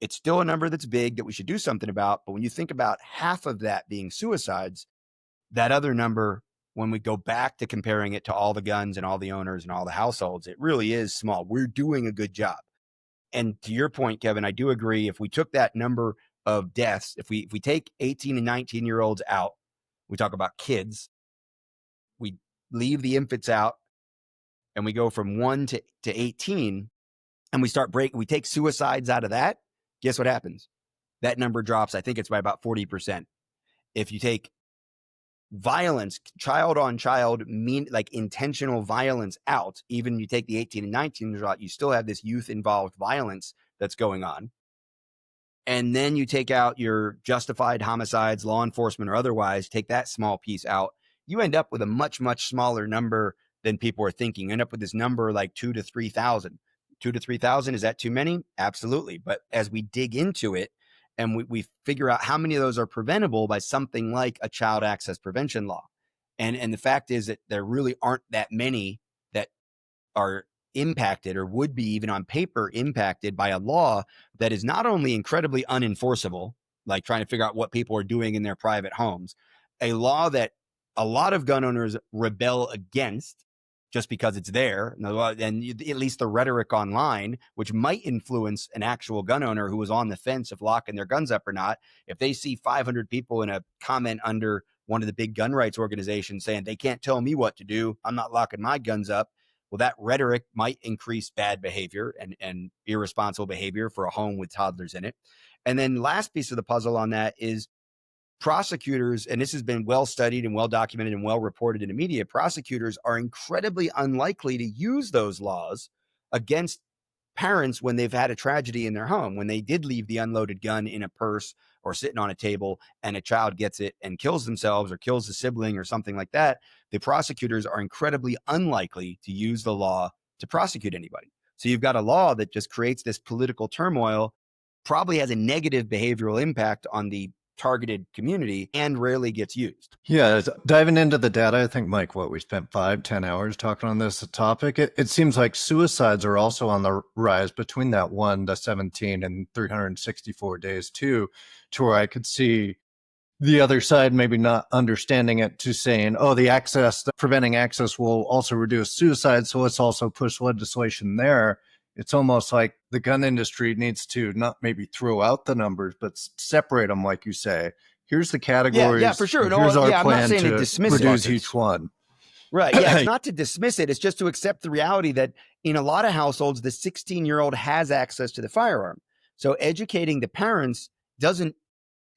it's still a number that's big that we should do something about. But when you think about half of that being suicides, that other number, when we go back to comparing it to all the guns and all the owners and all the households, it really is small. We're doing a good job. And to your point, Kevin, I do agree. If we took that number of deaths, if we take 18 and 19-year-olds out, we talk about kids, we leave the infants out, and we go from 1 to 18, and we take suicides out of that, guess what happens? That number drops, I think it's by about 40%. If you take violence, child on child, like intentional violence out, even you take the 18 and 19 out, you still have this youth involved violence that's going on. And then you take out your justified homicides, law enforcement or otherwise, take that small piece out, you end up with a much, much smaller number than people are thinking. You end up with this number like 2,000 to 3,000. 2,000 to 3,000, is that too many? Absolutely. But as we dig into it and we figure out how many of those are preventable by something like a child access prevention law. And the fact is that there really aren't that many that are impacted or would be even on paper impacted by a law that is not only incredibly unenforceable, like trying to figure out what people are doing in their private homes, a law that a lot of gun owners rebel against just because it's there. And at least the rhetoric online, which might influence an actual gun owner who is on the fence of locking their guns up or not. If they see 500 people in a comment under one of the big gun rights organizations saying they can't tell me what to do, I'm not locking my guns up, Well, that rhetoric might increase bad behavior and irresponsible behavior for a home with toddlers in it. And then last piece of the puzzle on that is prosecutors, and this has been well studied and well documented and well reported in the media, prosecutors are incredibly unlikely to use those laws against parents when they've had a tragedy in their home, when they did leave the unloaded gun in a purse or sitting on a table and a child gets it and kills themselves or kills a sibling or something like that. The prosecutors are incredibly unlikely to use the law to prosecute anybody. So you've got a law that just creates this political turmoil, probably has a negative behavioral impact on the targeted community, and rarely gets used. Yeah, diving into the data, I think, Mike, we spent 5-10 hours talking on this topic. It seems like suicides are also on the rise between that 1 to 17 and 364 days too, to where I could see the other side maybe not understanding it to saying, oh, preventing access will also reduce suicide, so let's also push legislation there. It's almost like the gun industry needs to not maybe throw out the numbers, but separate them, like you say. Here's the categories. Yeah, for sure. Here's our plan I'm not saying to dismiss reduce each one. Right. Yeah, it's not to dismiss it. It's just to accept the reality that in a lot of households, the 16-year-old has access to the firearm. So educating the parents doesn't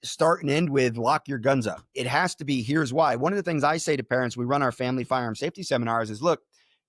start and end with lock your guns up. It has to be, here's why. One of the things I say to parents, we run our family firearm safety seminars, is look,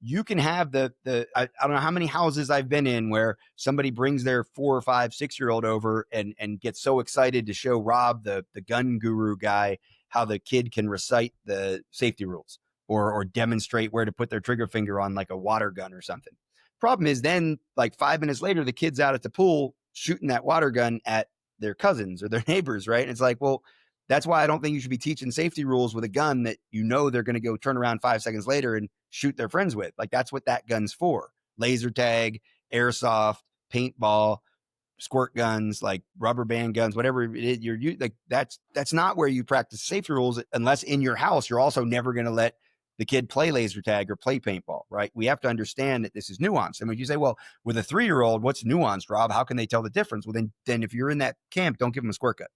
you can have I don't know how many houses I've been in where somebody brings their 4 or 5, 6-year-old over and gets so excited to show Rob, the gun guru guy, how the kid can recite the safety rules or demonstrate where to put their trigger finger on like a water gun or something. Problem is then like 5 minutes later, the kid's out at the pool shooting that water gun at their cousins or their neighbors, right? And it's like, well, that's why I don't think you should be teaching safety rules with a gun that you know they're going to go turn around 5 seconds later and shoot their friends with. Like that's what that gun's for. Laser tag, airsoft, paintball, squirt guns, like rubber band guns, whatever it is, you're like that's not where you practice safety rules unless in your house you're also never going to let the kid play laser tag or play paintball, right? We have to understand that this is nuanced. And when you say, well, with a 3-year-old, what's nuanced, Rob? How can they tell the difference? Well, then if you're in that camp, don't give them a squirt gun,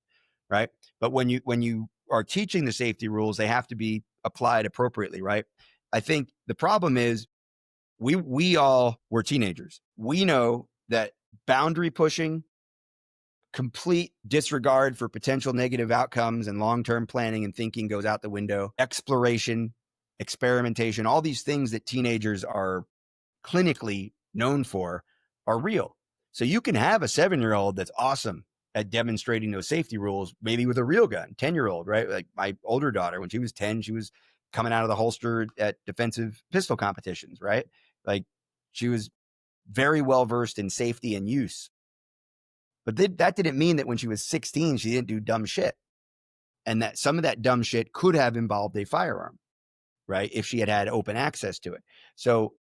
right? But when you are teaching the safety rules, they have to be applied appropriately, right? I think the problem is we all were teenagers. We know that boundary pushing, complete disregard for potential negative outcomes and long-term planning and thinking goes out the window. Exploration, experimentation, all these things that teenagers are clinically known for are real. So you can have a 7-year-old that's awesome at demonstrating those safety rules, maybe with a real gun, 10-year-old, right? Like my older daughter, when she was 10, she was coming out of the holster at defensive pistol competitions, right? Like she was very well versed in safety and use. But that didn't mean that when she was 16, she didn't do dumb shit. And that some of that dumb shit could have involved a firearm, right? If she had open access to it. So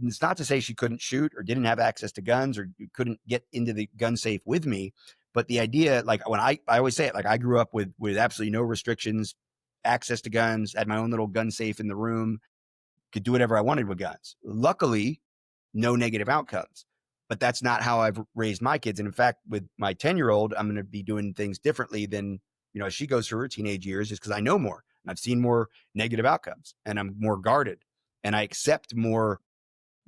it's not to say she couldn't shoot or didn't have access to guns or couldn't get into the gun safe with me. But the idea, like when I always say it, like I grew up with absolutely no restrictions, access to guns, had my own little gun safe in the room, could do whatever I wanted with guns. Luckily, no negative outcomes. But that's not how I've raised my kids. And in fact, with my 10-year-old, I'm going to be doing things differently than, as she goes through her teenage years, just because I know more. And I've seen more negative outcomes and I'm more guarded and I accept more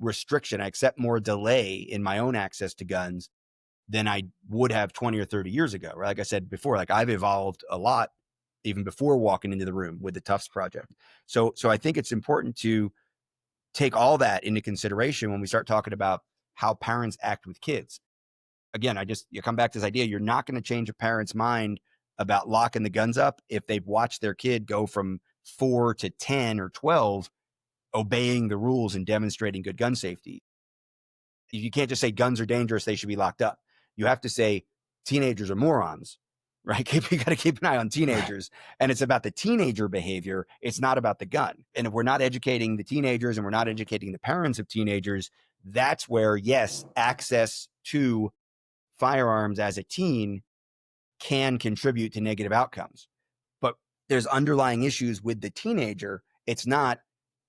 restriction. I accept more delay in my own access to guns than I would have 20 or 30 years ago. Right? Like I said before, like I've evolved a lot even before walking into the room with the Tufts project. So I think it's important to take all that into consideration when we start talking about how parents act with kids. Again, you come back to this idea, you're not going to change a parent's mind about locking the guns up if they've watched their kid go from 4 to 10 or 12 obeying the rules and demonstrating good gun safety. You can't just say guns are dangerous, they should be locked up. You have to say teenagers are morons, right? You got to keep an eye on teenagers. And it's about the teenager behavior. It's not about the gun. And if we're not educating the teenagers and we're not educating the parents of teenagers, that's where, yes, access to firearms as a teen can contribute to negative outcomes. But there's underlying issues with the teenager. It's not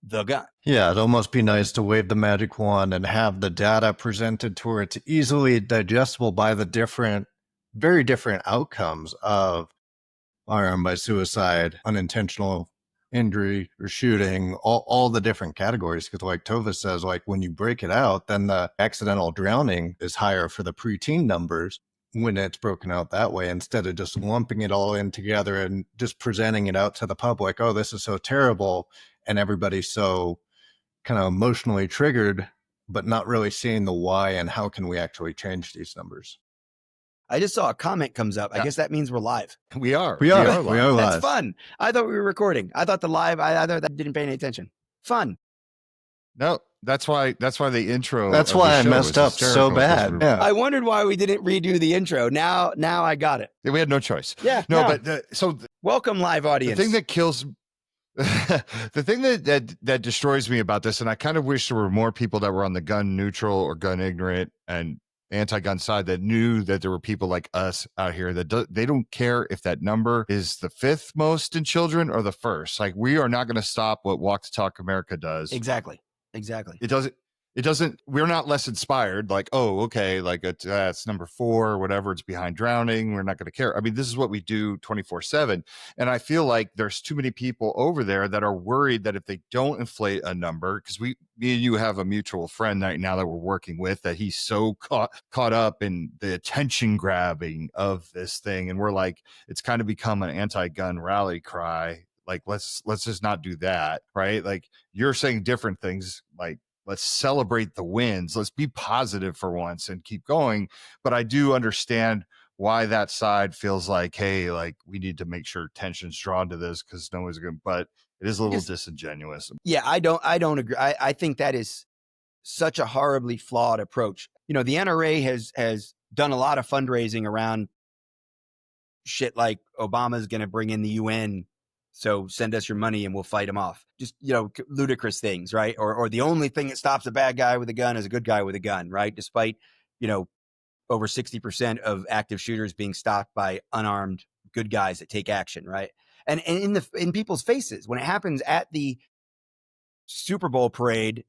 the gun. Yeah, it'd almost be nice to wave the magic wand and have the data presented to where it's easily digestible by the very different outcomes of firearm by suicide, unintentional injury or shooting, all the different categories. Because like Tova says, like when you break it out, then the accidental drowning is higher for the preteen numbers when it's broken out that way, instead of just lumping it all in together and just presenting it out to the public. Oh, this is so terrible. And everybody's so kind of emotionally triggered, but not really seeing the why and how can we actually change these numbers. I just saw a comment comes up. I guess that means we're live. We are. We are live. That's fun. I thought we were recording. I thought I thought that didn't pay any attention. Fun. No, that's why the intro. That's why I messed up so bad. Yeah. I wondered why we didn't redo the intro. Now I got it. We had no choice. Yeah. No, but welcome, live audience. The thing that kills, the thing that destroys me about this, and I kind of wish there were more people that were on the gun neutral or gun ignorant and anti-gun side that knew that there were people like us out here that they don't care if that number is the 5th most in children or the 1st. Like, we are not going to stop what Walk the Talk America does. Exactly. It doesn't, we're not less inspired. Like, oh, okay, like it's number 4 or whatever. It's behind drowning. We're not going to care. I mean, this is what we do 24/7. And I feel like there's too many people over there that are worried that if they don't inflate a number, because me and you have a mutual friend right now that we're working with, that he's so caught up in the attention grabbing of this thing. And we're like, it's kind of become an anti-gun rally cry. Like, let's just not do that. Right. Like, you're saying different things, like, let's celebrate the wins. Let's be positive for once and keep going. But I do understand why that side feels like, hey, like, we need to make sure attention's drawn to this because no one's going to, but it is a little disingenuous. Yeah, I don't agree. I think that is such a horribly flawed approach. You know, the NRA has done a lot of fundraising around shit like Obama's going to bring in the UN. So send us your money and we'll fight them off. Just, you know, ludicrous things, right? Or the only thing that stops a bad guy with a gun is a good guy with a gun, right? Despite, you know, over 60% of active shooters being stopped by unarmed good guys that take action, right? And in people's faces, when it happens at the Super Bowl parade,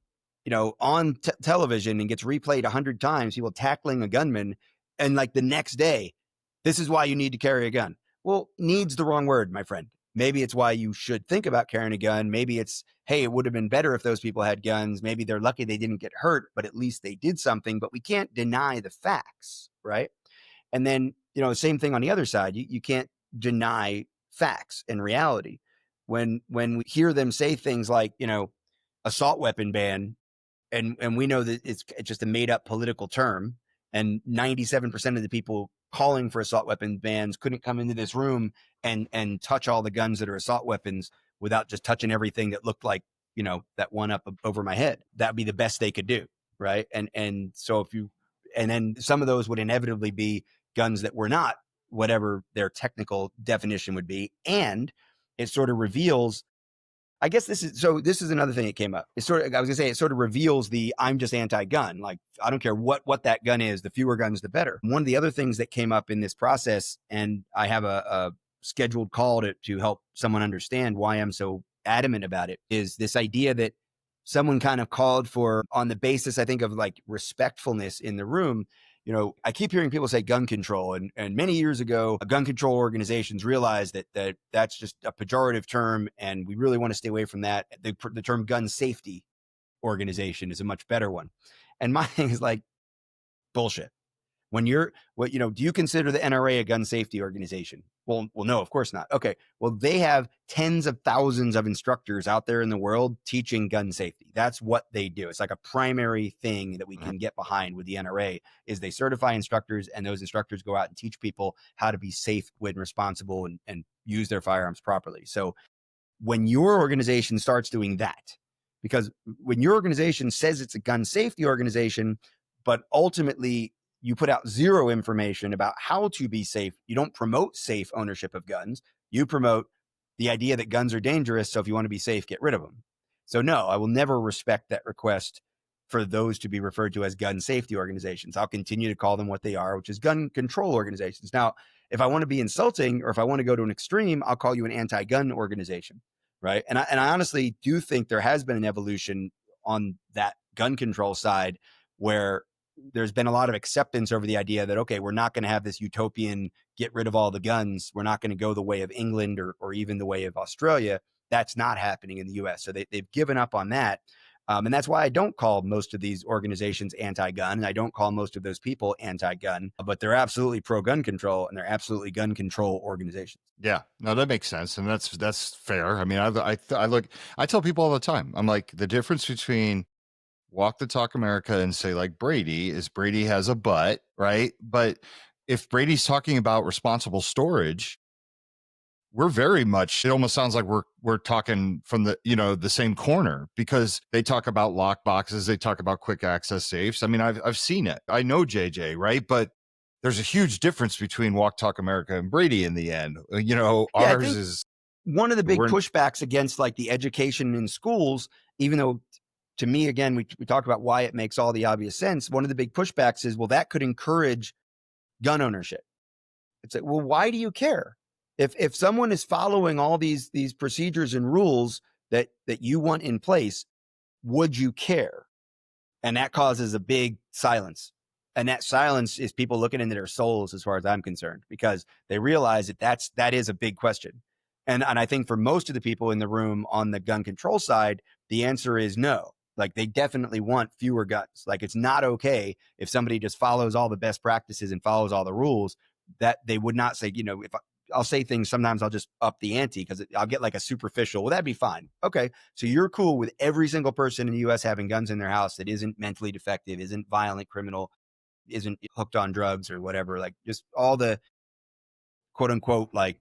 you know, on television and gets replayed 100 times, people tackling a gunman, and like the next day, this is why you need to carry a gun. Well, needs the wrong word, my friend. Maybe it's why you should think about carrying a gun. Maybe it's, hey, it would have been better if those people had guns. Maybe they're lucky they didn't get hurt, but at least they did something. But we can't deny the facts, right? And then, you know, same thing on the other side. You can't deny facts and reality. When we hear them say things like, you know, assault weapon ban, and we know that it's just a made up political term, and 97% of the people calling for assault weapon bans couldn't come into this room and touch all the guns that are assault weapons without just touching everything that looked like, you know, that one up over my head. That'd be the best they could do, right? And so and then some of those would inevitably be guns that were not whatever their technical definition would be. And it sort of reveals, I guess this is another thing that came up. It sort of reveals the I'm just anti-gun. Like, I don't care what that gun is, the fewer guns, the better. One of the other things that came up in this process, and I have a scheduled call to help someone understand why I'm so adamant about it, is this idea that someone kind of called for, on the basis, I think, of like respectfulness in the room. You know, I keep hearing people say gun control, and many years ago, gun control organizations realized that that's just a pejorative term, and we really want to stay away from that. The term gun safety organization is a much better one. And my thing is like, bullshit. Do you consider the NRA a gun safety organization? Well, no, of course not. Okay. Well, they have tens of thousands of instructors out there in the world teaching gun safety. That's what they do. It's like a primary thing that we can get behind with the NRA is they certify instructors, and those instructors go out and teach people how to be safe when responsible and use their firearms properly. So when your organization starts doing that, because when your organization says it's a gun safety organization, but ultimately you put out zero information about how to be safe. You don't promote safe ownership of guns. You promote the idea that guns are dangerous. So if you want to be safe, get rid of them. So no, I will never respect that request for those to be referred to as gun safety organizations. I'll continue to call them what they are, which is gun control organizations. Now, if I want to be insulting, or if I want to go to an extreme, I'll call you an anti-gun organization, right? And I honestly do think there has been an evolution on that gun control side where there's been a lot of acceptance over the idea that, okay, we're not going to have this utopian get rid of all the guns. We're not going to go the way of England or even the way of Australia. that's not happening in the US. So they've given up on that. And that's why I don't call most of these organizations anti-gun, and I don't call most of those people anti-gun, but they're absolutely pro-gun control, and they're absolutely gun control organizations. Yeah, no, that makes sense, and that's fair. I mean, I tell people all the time, I'm like, the difference between Walk the Talk America and say like Brady is Brady has a butt, right? But if Brady's talking about responsible storage, we're very much, it almost sounds like we're talking from the, the same corner, because they talk about lock boxes, they talk about quick access safes. I mean, I've seen it. I know JJ, right? But there's a huge difference between Walk Talk America and Brady in the end. Ours is one of the big pushbacks against like the education in schools, even though to me, again, we talked about why it makes all the obvious sense. One of the big pushbacks is, well, that could encourage gun ownership. It's like, well, why do you care? If someone is following all these procedures and rules that you want in place, would you care? And that causes a big silence. And that silence is people looking into their souls, as far as I'm concerned, because they realize that is a big question. And I think for most of the people in the room on the gun control side, the answer is no. Like, they definitely want fewer guns. Like, it's not okay if somebody just follows all the best practices and follows all the rules, that they would not say, if I'll say things, sometimes I'll just up the ante because I'll get like a superficial, well, that'd be fine. Okay. So you're cool with every single person in the US having guns in their house that isn't mentally defective, isn't violent criminal, isn't hooked on drugs or whatever, like just all the quote unquote, like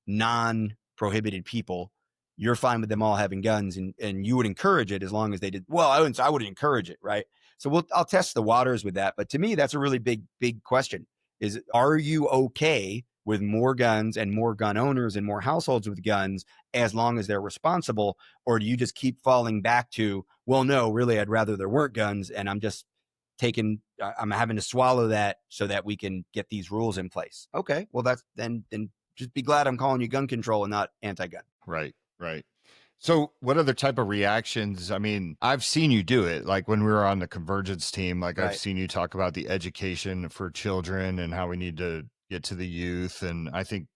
non-prohibited people. You're fine with them all having guns, and you would encourage it as long as they did. Well, I wouldn't encourage it. Right. So I'll test the waters with that. But to me, that's a really big question is, are you okay with more guns and more gun owners and more households with guns as long as they're responsible? Or do you just keep falling back to, well, no, really, I'd rather there weren't guns, and I'm having to swallow that so that we can get these rules in place. Okay, well, that's then just be glad I'm calling you gun control and not anti-gun. Right. So what other type of reactions? I mean, I've seen you do it. Like when we were on the convergence team, like I've seen you talk about the education for children and how we need to get to the youth. And I think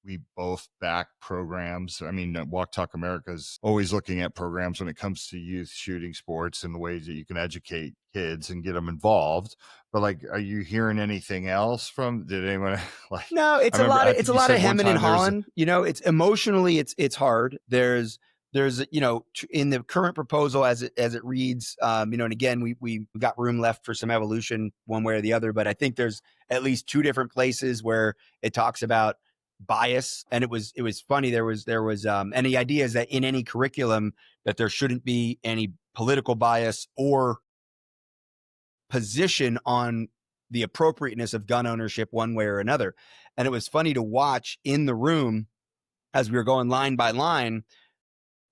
we both back programs. I mean, Walk Talk America is always looking at programs when it comes to youth shooting sports and the ways that you can educate kids and get them involved. But like, are you hearing anything else did anyone like? No, it's a lot of hemming and hawing. It's emotionally, it's hard. There's in the current proposal as it reads, and again, we got room left for some evolution one way or the other, but I think there's at least two different places where it talks about bias. And it was funny. There was any ideas that in any curriculum that there shouldn't be any political bias or position on the appropriateness of gun ownership one way or another. And it was funny to watch in the room as we were going line by line,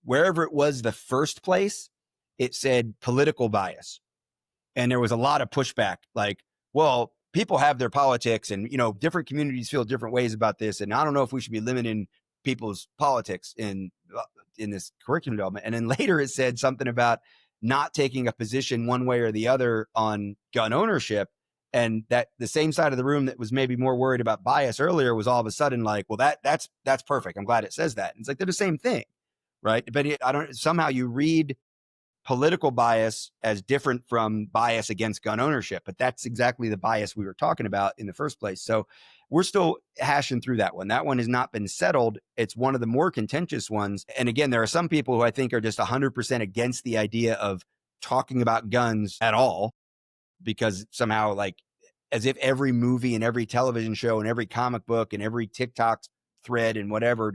wherever it was the first place, it said political bias. And there was a lot of pushback, like, well, people have their politics and, different communities feel different ways about this. And I don't know if we should be limiting people's politics in this curriculum development. And then later it said something about not taking a position one way or the other on gun ownership. And that the same side of the room that was maybe more worried about bias earlier was all of a sudden like, well, that's perfect. I'm glad it says that. And it's like, they're the same thing, right? But somehow you read political bias as different from bias against gun ownership, but that's exactly the bias we were talking about in the first place. So we're still hashing through that one. That one has not been settled. It's one of the more contentious ones. And again, there are some people who I think are just 100% against the idea of talking about guns at all, because somehow, like, as if every movie and every television show and every comic book and every TikTok thread and whatever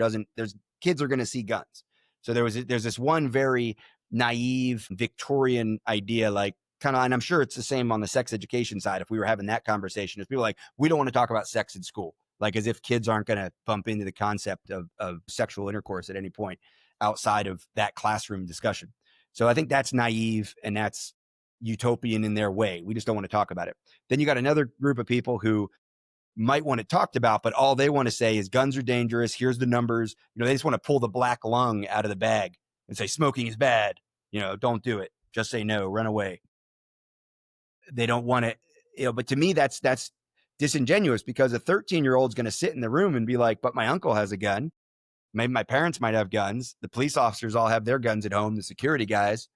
kids are going to see guns. So there's this one very naive Victorian idea, like kind of, and I'm sure it's the same on the sex education side. If we were having that conversation, it's people like, we don't want to talk about sex in school, like as if kids aren't going to bump into the concept of sexual intercourse at any point outside of that classroom discussion. So I think that's naive and that's utopian in their way. We just don't want to talk about it. Then you got another group of people who might want it talked about, but all they want to say is guns are dangerous. Here's the numbers. They just want to pull the black lung out of the bag and say smoking is bad. Don't do it. Just say no, run away. They don't want it, but to me, that's disingenuous, because a 13-year-old is going to sit in the room and be like, but my uncle has a gun. maybe my parents might have guns. The police officers all have their guns at home, the security guys,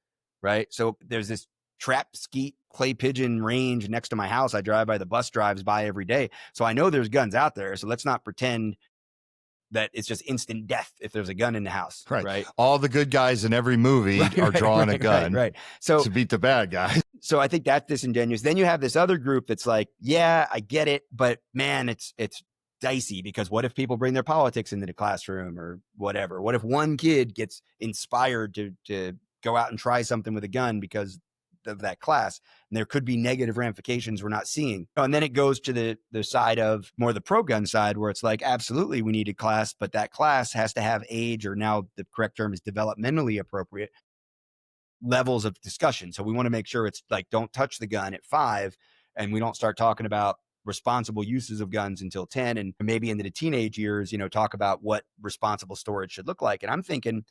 right? So there's this trap skeet clay pigeon range next to my house. I drive by, the bus drives by every day. So I know there's guns out there. So let's not pretend that it's just instant death if there's a gun in the house. Right. All the good guys in every movie are drawing a gun right. So to beat the bad guy. So I think that's disingenuous. Then you have this other group that's like, yeah, I get it, but man, it's dicey, because what if people bring their politics into the classroom or whatever? What if one kid gets inspired to go out and try something with a gun because of that class, and there could be negative ramifications we're not seeing? And then it goes to the side of more the pro-gun side, where it's like, absolutely, we need a class, but that class has to have age, or now the correct term is developmentally appropriate levels of discussion. So we want to make sure it's like, don't touch the gun at 5, and we don't start talking about responsible uses of guns until 10, and maybe into the teenage years, talk about what responsible storage should look like. And I'm thinking,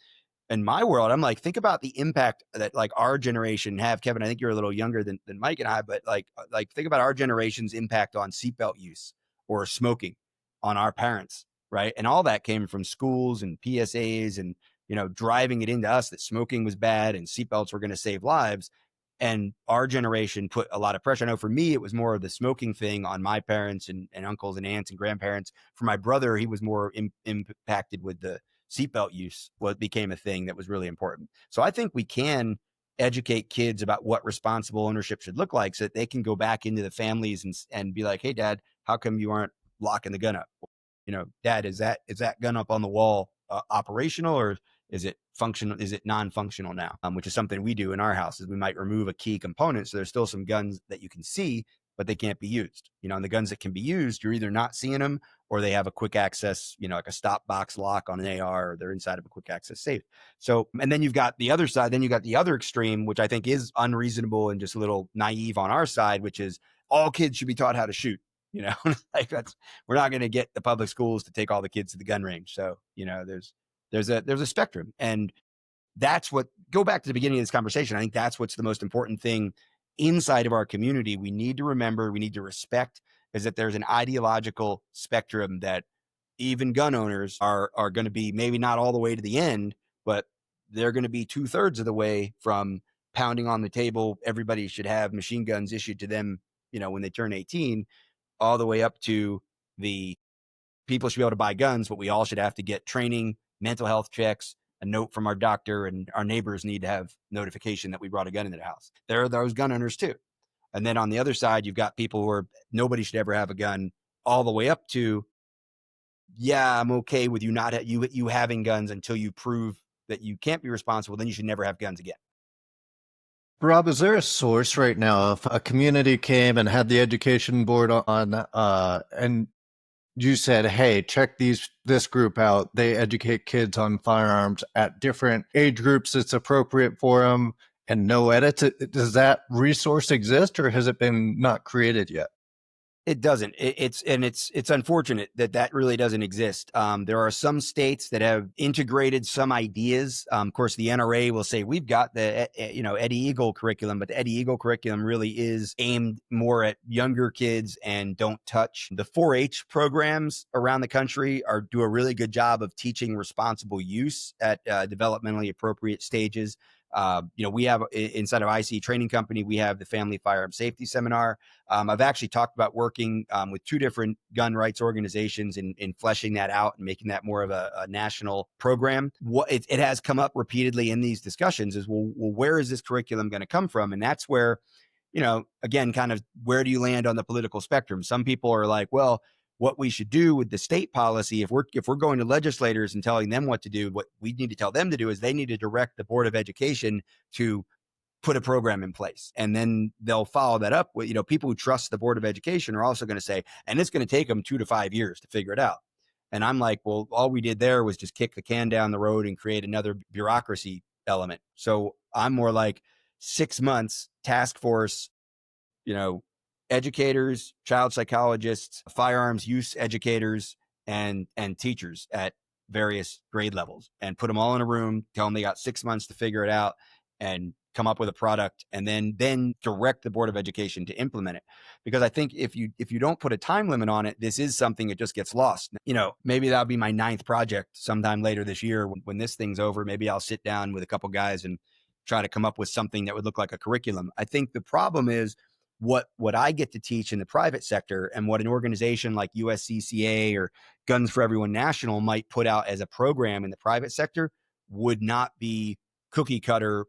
in my world, I'm like, think about the impact that like our generation have. Kevin, I think you're a little younger than Mike and I, but like think about our generation's impact on seatbelt use or smoking on our parents, right? And all that came from schools and PSAs and, driving it into us that smoking was bad and seatbelts were going to save lives. And our generation put a lot of pressure. I know for me, it was more of the smoking thing on my parents and uncles and aunts and grandparents. For my brother, he was more impacted with the seatbelt use. What became a thing that was really important. So I think we can educate kids about what responsible ownership should look like, so that they can go back into the families and be like, hey, Dad, how come you aren't locking the gun up? Dad, is that gun up on the wall operational, or is it functional? Is it non-functional now? Which is something we do in our house, is we might remove a key component. So there's still some guns that you can see, but they can't be used. And the guns that can be used, you're either not seeing them, or they have a quick access, like a stop box lock on an AR, or they're inside of a quick access safe. So, and then you've got the other side, then you got the other extreme, which I think is unreasonable and just a little naive on our side, which is all kids should be taught how to shoot. Like we're not going to get the public schools to take all the kids to the gun range. So, there's a spectrum, and that's what, go back to the beginning of this conversation. I think that's what's the most important thing inside of our community. We need to remember, we need to respect, is that there's an ideological spectrum that even gun owners are going to be, maybe not all the way to the end, but they're going to be 2/3 of the way from pounding on the table, everybody should have machine guns issued to them, when they turn 18, all the way up to the people should be able to buy guns, but we all should have to get training, mental health checks, a note from our doctor, and our neighbors need to have notification that we brought a gun into the house. There are those gun owners too. And then on the other side, you've got people who are, nobody should ever have a gun, all the way up to, yeah, I'm okay with you not you having guns until you prove that you can't be responsible. Then you should never have guns again. Rob, is there a source right now if a community came and had the education board on, and you said, hey, check this group out. They educate kids on firearms at different age groups. It's appropriate for them, and no edits. Does that resource exist, or has it been not created yet? It doesn't. It's unfortunate that really doesn't exist. There are some states that have integrated some ideas. Of course, the NRA will say we've got the Eddie Eagle curriculum, but the Eddie Eagle curriculum really is aimed more at younger kids and don't touch. The 4-H programs around the country do a really good job of teaching responsible use at developmentally appropriate stages. We have inside of IC Training Company, we have the Family Firearm Safety Seminar. I've actually talked about working with 2 different gun rights organizations in fleshing that out and making that more of a national program. What it has come up repeatedly in these discussions is, well, where is this curriculum going to come from? And that's where, again, kind of where do you land on the political spectrum? Some people are like, well, what we should do with the state policy, if we're going to legislators and telling them what to do, what we need to tell them to do is they need to direct the Board of Education to put a program in place. And then they'll follow that up with, people who trust the Board of Education are also going to say, and it's going to take them 2 to 5 years to figure it out. And I'm like, well, all we did there was just kick the can down the road and create another bureaucracy element. So I'm more like 6 months task force, educators, child psychologists, firearms use educators, and teachers at various grade levels, and put them all in a room, tell them they got 6 months to figure it out, and come up with a product, and then direct the Board of Education to implement it. Because I think if you don't put a time limit on it, this is something that just gets lost. Maybe that'll be my 9th project sometime later this year. When this thing's over, maybe I'll sit down with a couple guys and try to come up with something that would look like a curriculum. I think the problem is what I get to teach in the private sector, and what an organization like USCCA or Guns for Everyone National might put out as a program in the private sector would not be cookie cutter.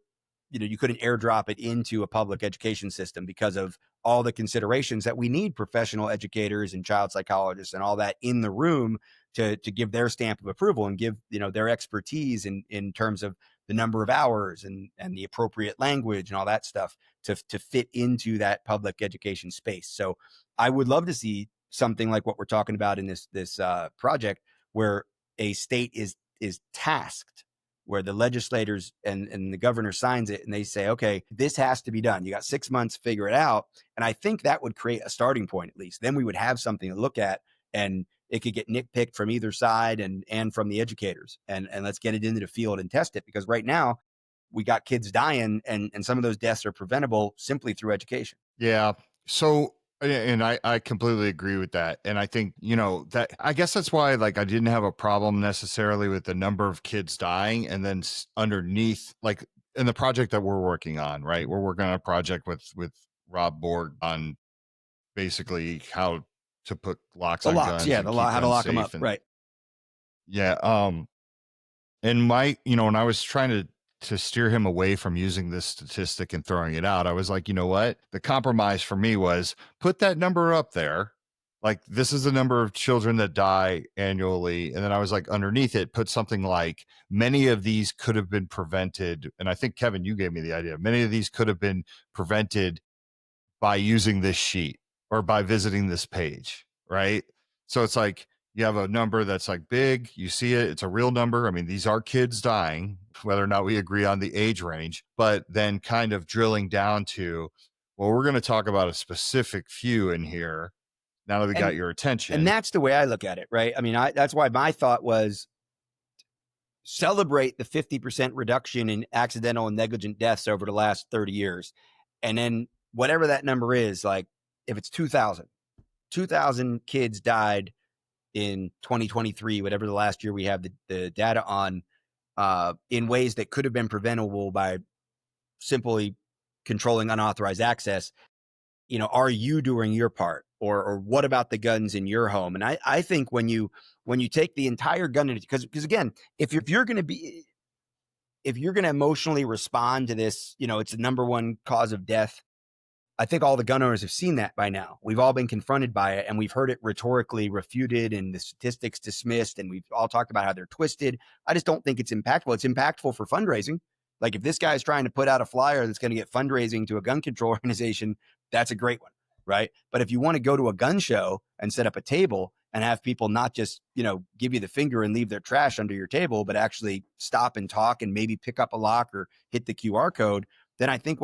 You couldn't airdrop it into a public education system because of all the considerations that we need professional educators and child psychologists and all that in the room to give their stamp of approval and give, their expertise in terms of the number of hours and the appropriate language and all that stuff to fit into that public education space. So I would love to see something like what we're talking about in this project, where a state is tasked, where the legislators and the governor signs it and they say, okay, this has to be done. You got 6 months to figure it out. And I think that would create a starting point, at least. Then we would have something to look at, and it could get nitpicked from either side and from the educators. And let's get it into the field and test it, because right now we got kids dying, and some of those deaths are preventable simply through education. Yeah. So, and I completely agree with that. And I think, that I guess that's why, like, I didn't have a problem necessarily with the number of kids dying. And then underneath, like in the project that we're working on, right? We're working on a project with Rob Borg on basically how to put locks on guns. Yeah. How to lock them up. Right. Yeah. And when I was trying to steer him away from using this statistic and throwing it out, I was like, you know what? The compromise for me was put that number up there. Like, this is the number of children that die annually. And then I was like, underneath it, put something like, many of these could have been prevented. And I think, Kevin, you gave me the idea. Many of these could have been prevented by using this sheet or by visiting this page, right? So it's like, you have a number that's like big, you see it, it's a real number. I mean, these are kids dying, whether or not we agree on the age range, but then kind of drilling down to, well, we're going to talk about a specific few in here now that we got your attention. And that's the way I look at it, right? I mean, that's why my thought was celebrate the 50% reduction in accidental and negligent deaths over the last 30 years. And then whatever that number is, like if it's 2,000 kids died in 2023, whatever the last year we have the data on, in ways that could have been preventable by simply controlling unauthorized access. Are you doing your part, or what about the guns in your home? And I think when you take the entire gun, because again, if you're going to emotionally respond to this, it's the number one cause of death. I think all the gun owners have seen that by now. We've all been confronted by it, and we've heard it rhetorically refuted and the statistics dismissed, and we've all talked about how they're twisted. I just don't think it's impactful. It's impactful for fundraising. Like, if this guy is trying to put out a flyer that's going to get fundraising to a gun control organization, that's a great one, right? But if you want to go to a gun show and set up a table and have people not just, give you the finger and leave their trash under your table, but actually stop and talk and maybe pick up a lock or hit the QR code, then I think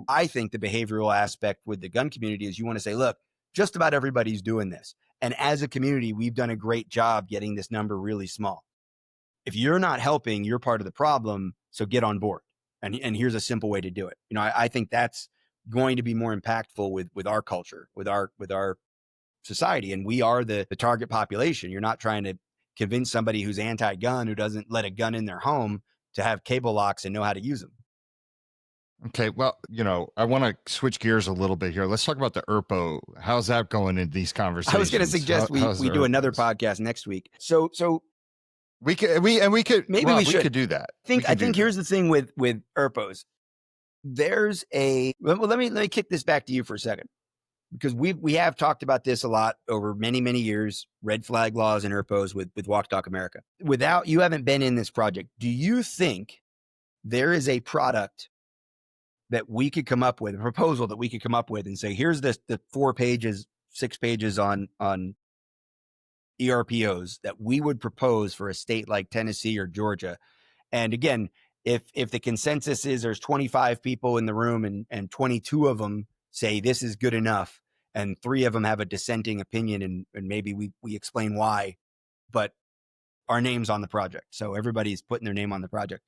I think the behavioral aspect with the gun community is you want to say, look, just about everybody's doing this. And as a community, we've done a great job getting this number really small. If you're not helping, you're part of the problem. So get on board. And here's a simple way to do it. I think that's going to be more impactful with our culture, with our society. And we are the target population. You're not trying to convince somebody who's anti-gun, who doesn't let a gun in their home, to have cable locks and know how to use them. Okay, well, I want to switch gears a little bit here. Let's talk about the ERPO. How's that going in these conversations? I was going to suggest we do another podcast next week. So we could maybe Rob, we could do that. I think here's the thing with ERPOs. There's let me kick this back to you for a second, because we have talked about this a lot over many, many years, red flag laws and ERPOs with Walk Talk America. You haven't been in this project. Do you think there is a product that we could come up with, a proposal that we could come up with and say, here's the 6 pages on ERPOs that we would propose for a state like Tennessee or Georgia? And again, if the consensus is there's 25 people in the room and 22 of them say this is good enough, and 3 of them have a dissenting opinion, and maybe we explain why, but our name's on the project. So everybody's putting their name on the project.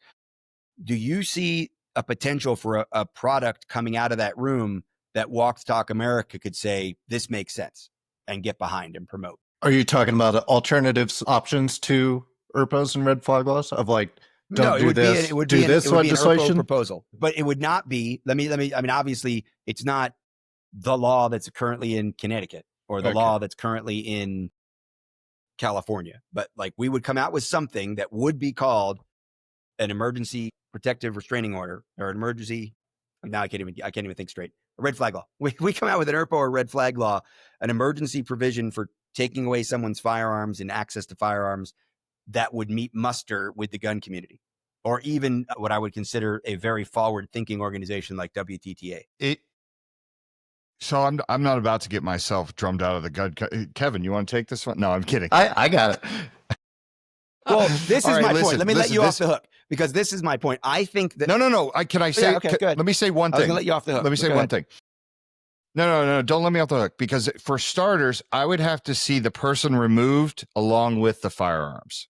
Do you see a potential for a product coming out of that room that Walk Talk America could say, this makes sense, and get behind and promote. Are you talking about alternatives, options to ERPOs and red flag laws of like, don't do this, it would do be this an ERPO legislation? proposal, but it would not be, I mean, obviously it's not the law that's currently in Connecticut or the law that's currently in California, but like we would come out with something that would be called an emergency protective restraining order or an emergency. Now I can't even think straight. A red flag law. We come out with an ERPO or red flag law, an emergency provision for taking away someone's firearms and access to firearms that would meet muster with the gun community, or even what I would consider a very forward-thinking organization like WTTA. So I'm not about to get myself drummed out of the gun. Kevin, you want to take this one? No, I'm kidding. I got it. Well, this is my point. Let me let you off this- the hook because this is my point. I think that No. Can I say? Yeah, okay, go ahead. Let me say one I was thing. going to let you off the hook. Let me say Go one ahead. thing. No. Don't let me off the hook, because for starters, I would have to see the person removed along with the firearms.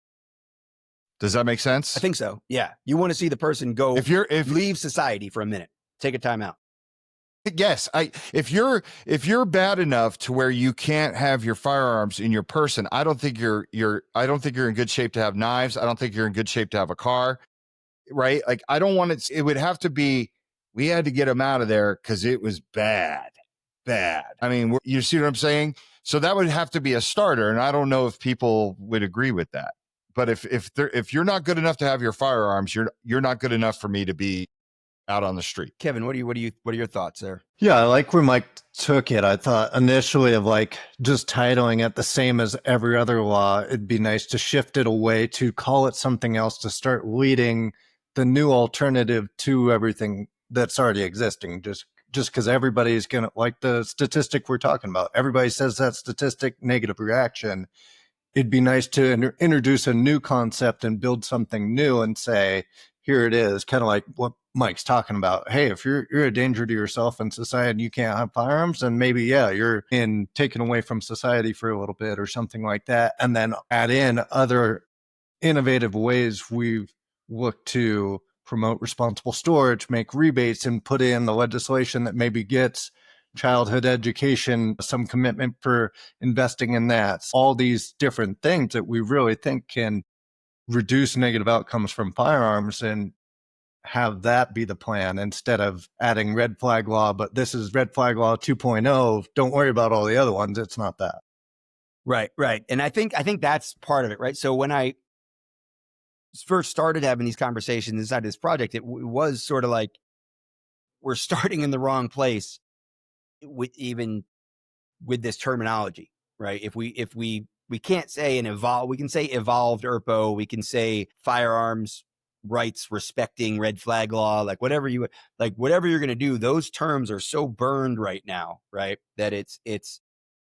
Does that make sense? I think so. Yeah. You want to see the person go leave society for a minute, take a time out. Yes, if you're bad enough to where you can't have your firearms in your person, I don't think you're in good shape to have knives. I don't think you're in good shape to have a car, right? Like I don't want it. It would have to be, we had to get them out of there because it was bad. I mean, you see what I'm saying? So that would have to be a starter, and I don't know if people would agree with that. But if you're not good enough to have your firearms, you're not good enough for me to be out on the street. Kevin, what are your thoughts there? Yeah, I like where Mike took it. I thought initially of like just titling it the same as every other law. It'd be nice to shift it away to call it something else, to start leading the new alternative to everything that's already existing. Just because everybody's going to, like the statistic we're talking about, everybody says that statistic, negative reaction. It'd be nice to introduce a new concept and build something new and say, here it is, kind of like what Mike's talking about. Hey, if you're a danger to yourself and society and you can't have firearms, then maybe, you're taken away from society for a little bit or something like that. And then add in other innovative ways we've looked to promote responsible storage, make rebates, and put in the legislation that maybe gets childhood education, some commitment for investing in that. All these different things that we really think can reduce negative outcomes from firearms, and have that be the plan instead of adding red flag law. But this is red flag law 2.0. Don't worry about all the other ones. It's not that. Right. And I think that's part of it, right? So when I first started having these conversations inside this project, it was sort of like we're starting in the wrong place with this terminology, right? If we can't say we can say evolved ERPO, we can say firearms rights respecting red flag law, like whatever you're going to do, those terms are so burned right now, right? That it's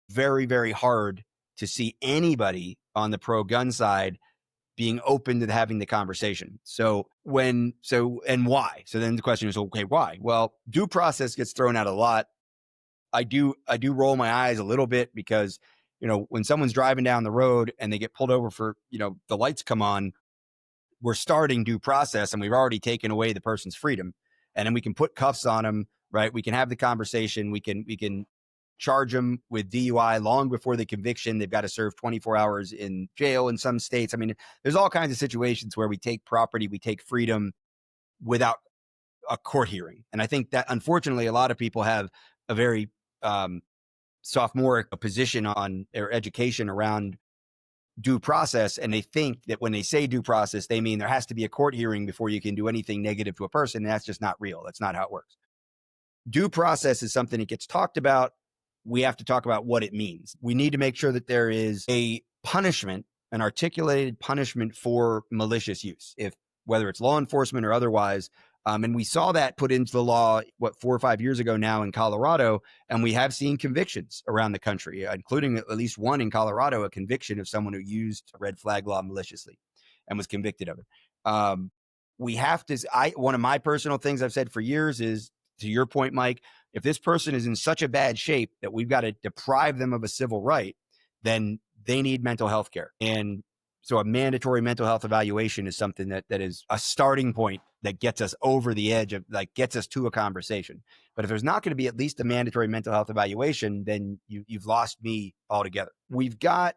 very, very hard to see anybody on the pro gun side being open to having the conversation. And why? So then the question is, okay, why? Well, due process gets thrown out a lot. I do roll my eyes a little bit because, when someone's driving down the road and they get pulled over for, the lights come on, we're starting due process and we've already taken away the person's freedom. And then we can put cuffs on them, right? We can have the conversation. We can charge them with DUI long before the conviction. They've got to serve 24 hours in jail in some states. I mean, there's all kinds of situations where we take property, we take freedom without a court hearing. And I think that unfortunately, a lot of people have a very sophomoric position on their education around due process. And they think that when they say due process, they mean there has to be a court hearing before you can do anything negative to a person. And that's just not real. That's not how it works. Due process is something that gets talked about. We have to talk about what it means. We need to make sure that there is a punishment, an articulated punishment for malicious use, whether it's law enforcement or otherwise. And we saw that put into the law, 4 or 5 years ago now in Colorado. And we have seen convictions around the country, including at least one in Colorado, a conviction of someone who used red flag law maliciously and was convicted of it. We have to, one of my personal things I've said for years is, to your point, Mike, if this person is in such a bad shape that we've got to deprive them of a civil right, then they need mental health care. And so a mandatory mental health evaluation is something that is a starting point that gets us over the edge of like gets us to a conversation. But if there's not going to be at least a mandatory mental health evaluation, then you've lost me altogether. We've got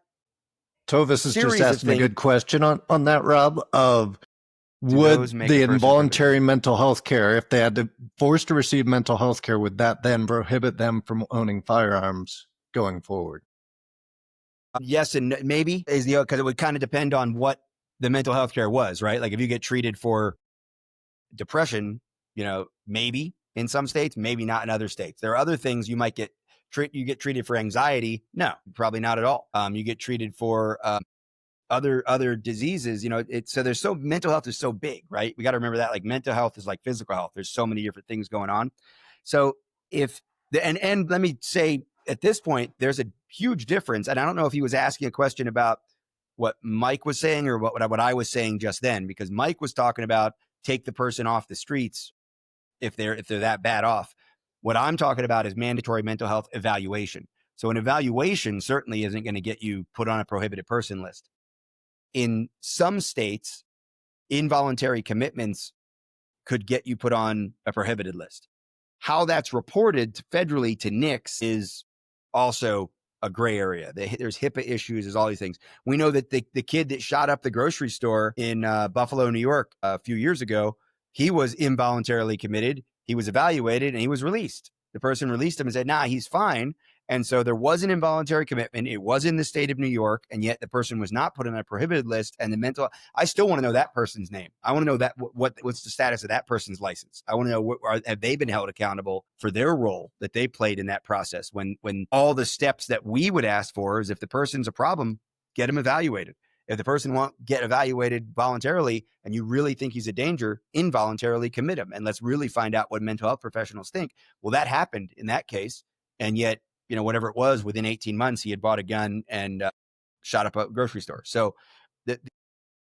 Tovis is just series of asking a things. good question on that, Rob, of Do would those make the a person involuntary mental health care, if they had to forced to receive mental health care, would that then prohibit them from owning firearms going forward? Yes and maybe is the, because it would kind of depend on what the mental health care was, right? Like if you get treated for depression, maybe in some states, maybe not in other states. There are other things you might get you get treated for anxiety. No, probably not at all. You get treated for other diseases, so there's mental health is so big, right? We got to remember that like mental health is like physical health. There's so many different things going on. So if and let me say at this point, there's a huge difference. And I don't know if he was asking a question about what Mike was saying or what I was saying just then, because Mike was talking about take the person off the streets if they're that bad off. What I'm talking about is mandatory mental health evaluation. So an evaluation certainly isn't going to get you put on a prohibited person list. In some states, involuntary commitments could get you put on a prohibited list. How that's reported federally to NICS is also a gray area. There's HIPAA issues, there's all these things. We know that the kid that shot up the grocery store in Buffalo, New York a few years ago, he was involuntarily committed. He was evaluated and he was released. The person released him and said, nah, he's fine. And so there was an involuntary commitment. It was in the state of New York, and yet the person was not put on a prohibited list. And I still want to know that person's name. I want to know that what's the status of that person's license. I want to know have they been held accountable for their role that they played in that process when all the steps that we would ask for is if the person's a problem, get him evaluated. If the person won't get evaluated voluntarily and you really think he's a danger, involuntarily commit him. And let's really find out what mental health professionals think. Well, that happened in that case. And yet, whatever it was, within 18 months, he had bought a gun and shot up a grocery store. So